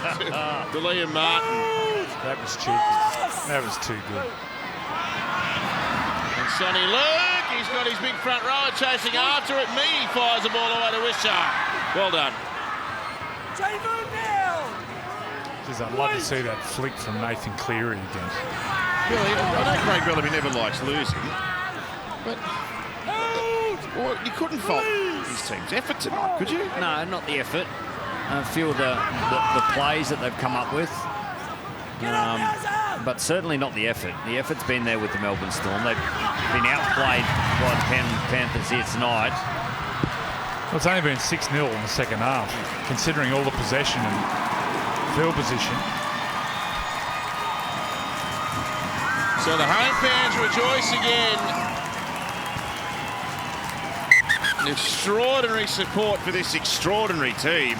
to Liam Martin. That was cheeky. That was too good. And Sonny Luke, he's got his big front rower chasing after it. Mee fires the ball away to Wishart. Well done. Jeez, I'd love to see that flick from Nathan Cleary again. Billy, I know Craig Bellamy never likes losing, but well, you couldn't fault his team's effort tonight, could you? No, not the effort. A few of the plays that they've come up with. But certainly not the effort. The effort's been there with the Melbourne Storm. They've been outplayed by the Panthers here tonight. Well, it's only been 6-0 in the second half, considering all the possession and field position. So the home fans rejoice again. An extraordinary support for this extraordinary team.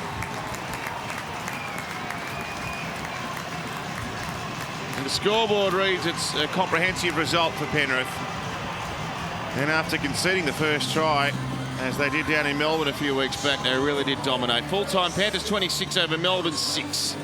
And the scoreboard reads it's a comprehensive result for Penrith. And after conceding the first try, as they did down in Melbourne a few weeks back, they really did dominate. Full-time Panthers 26 over Melbourne 6.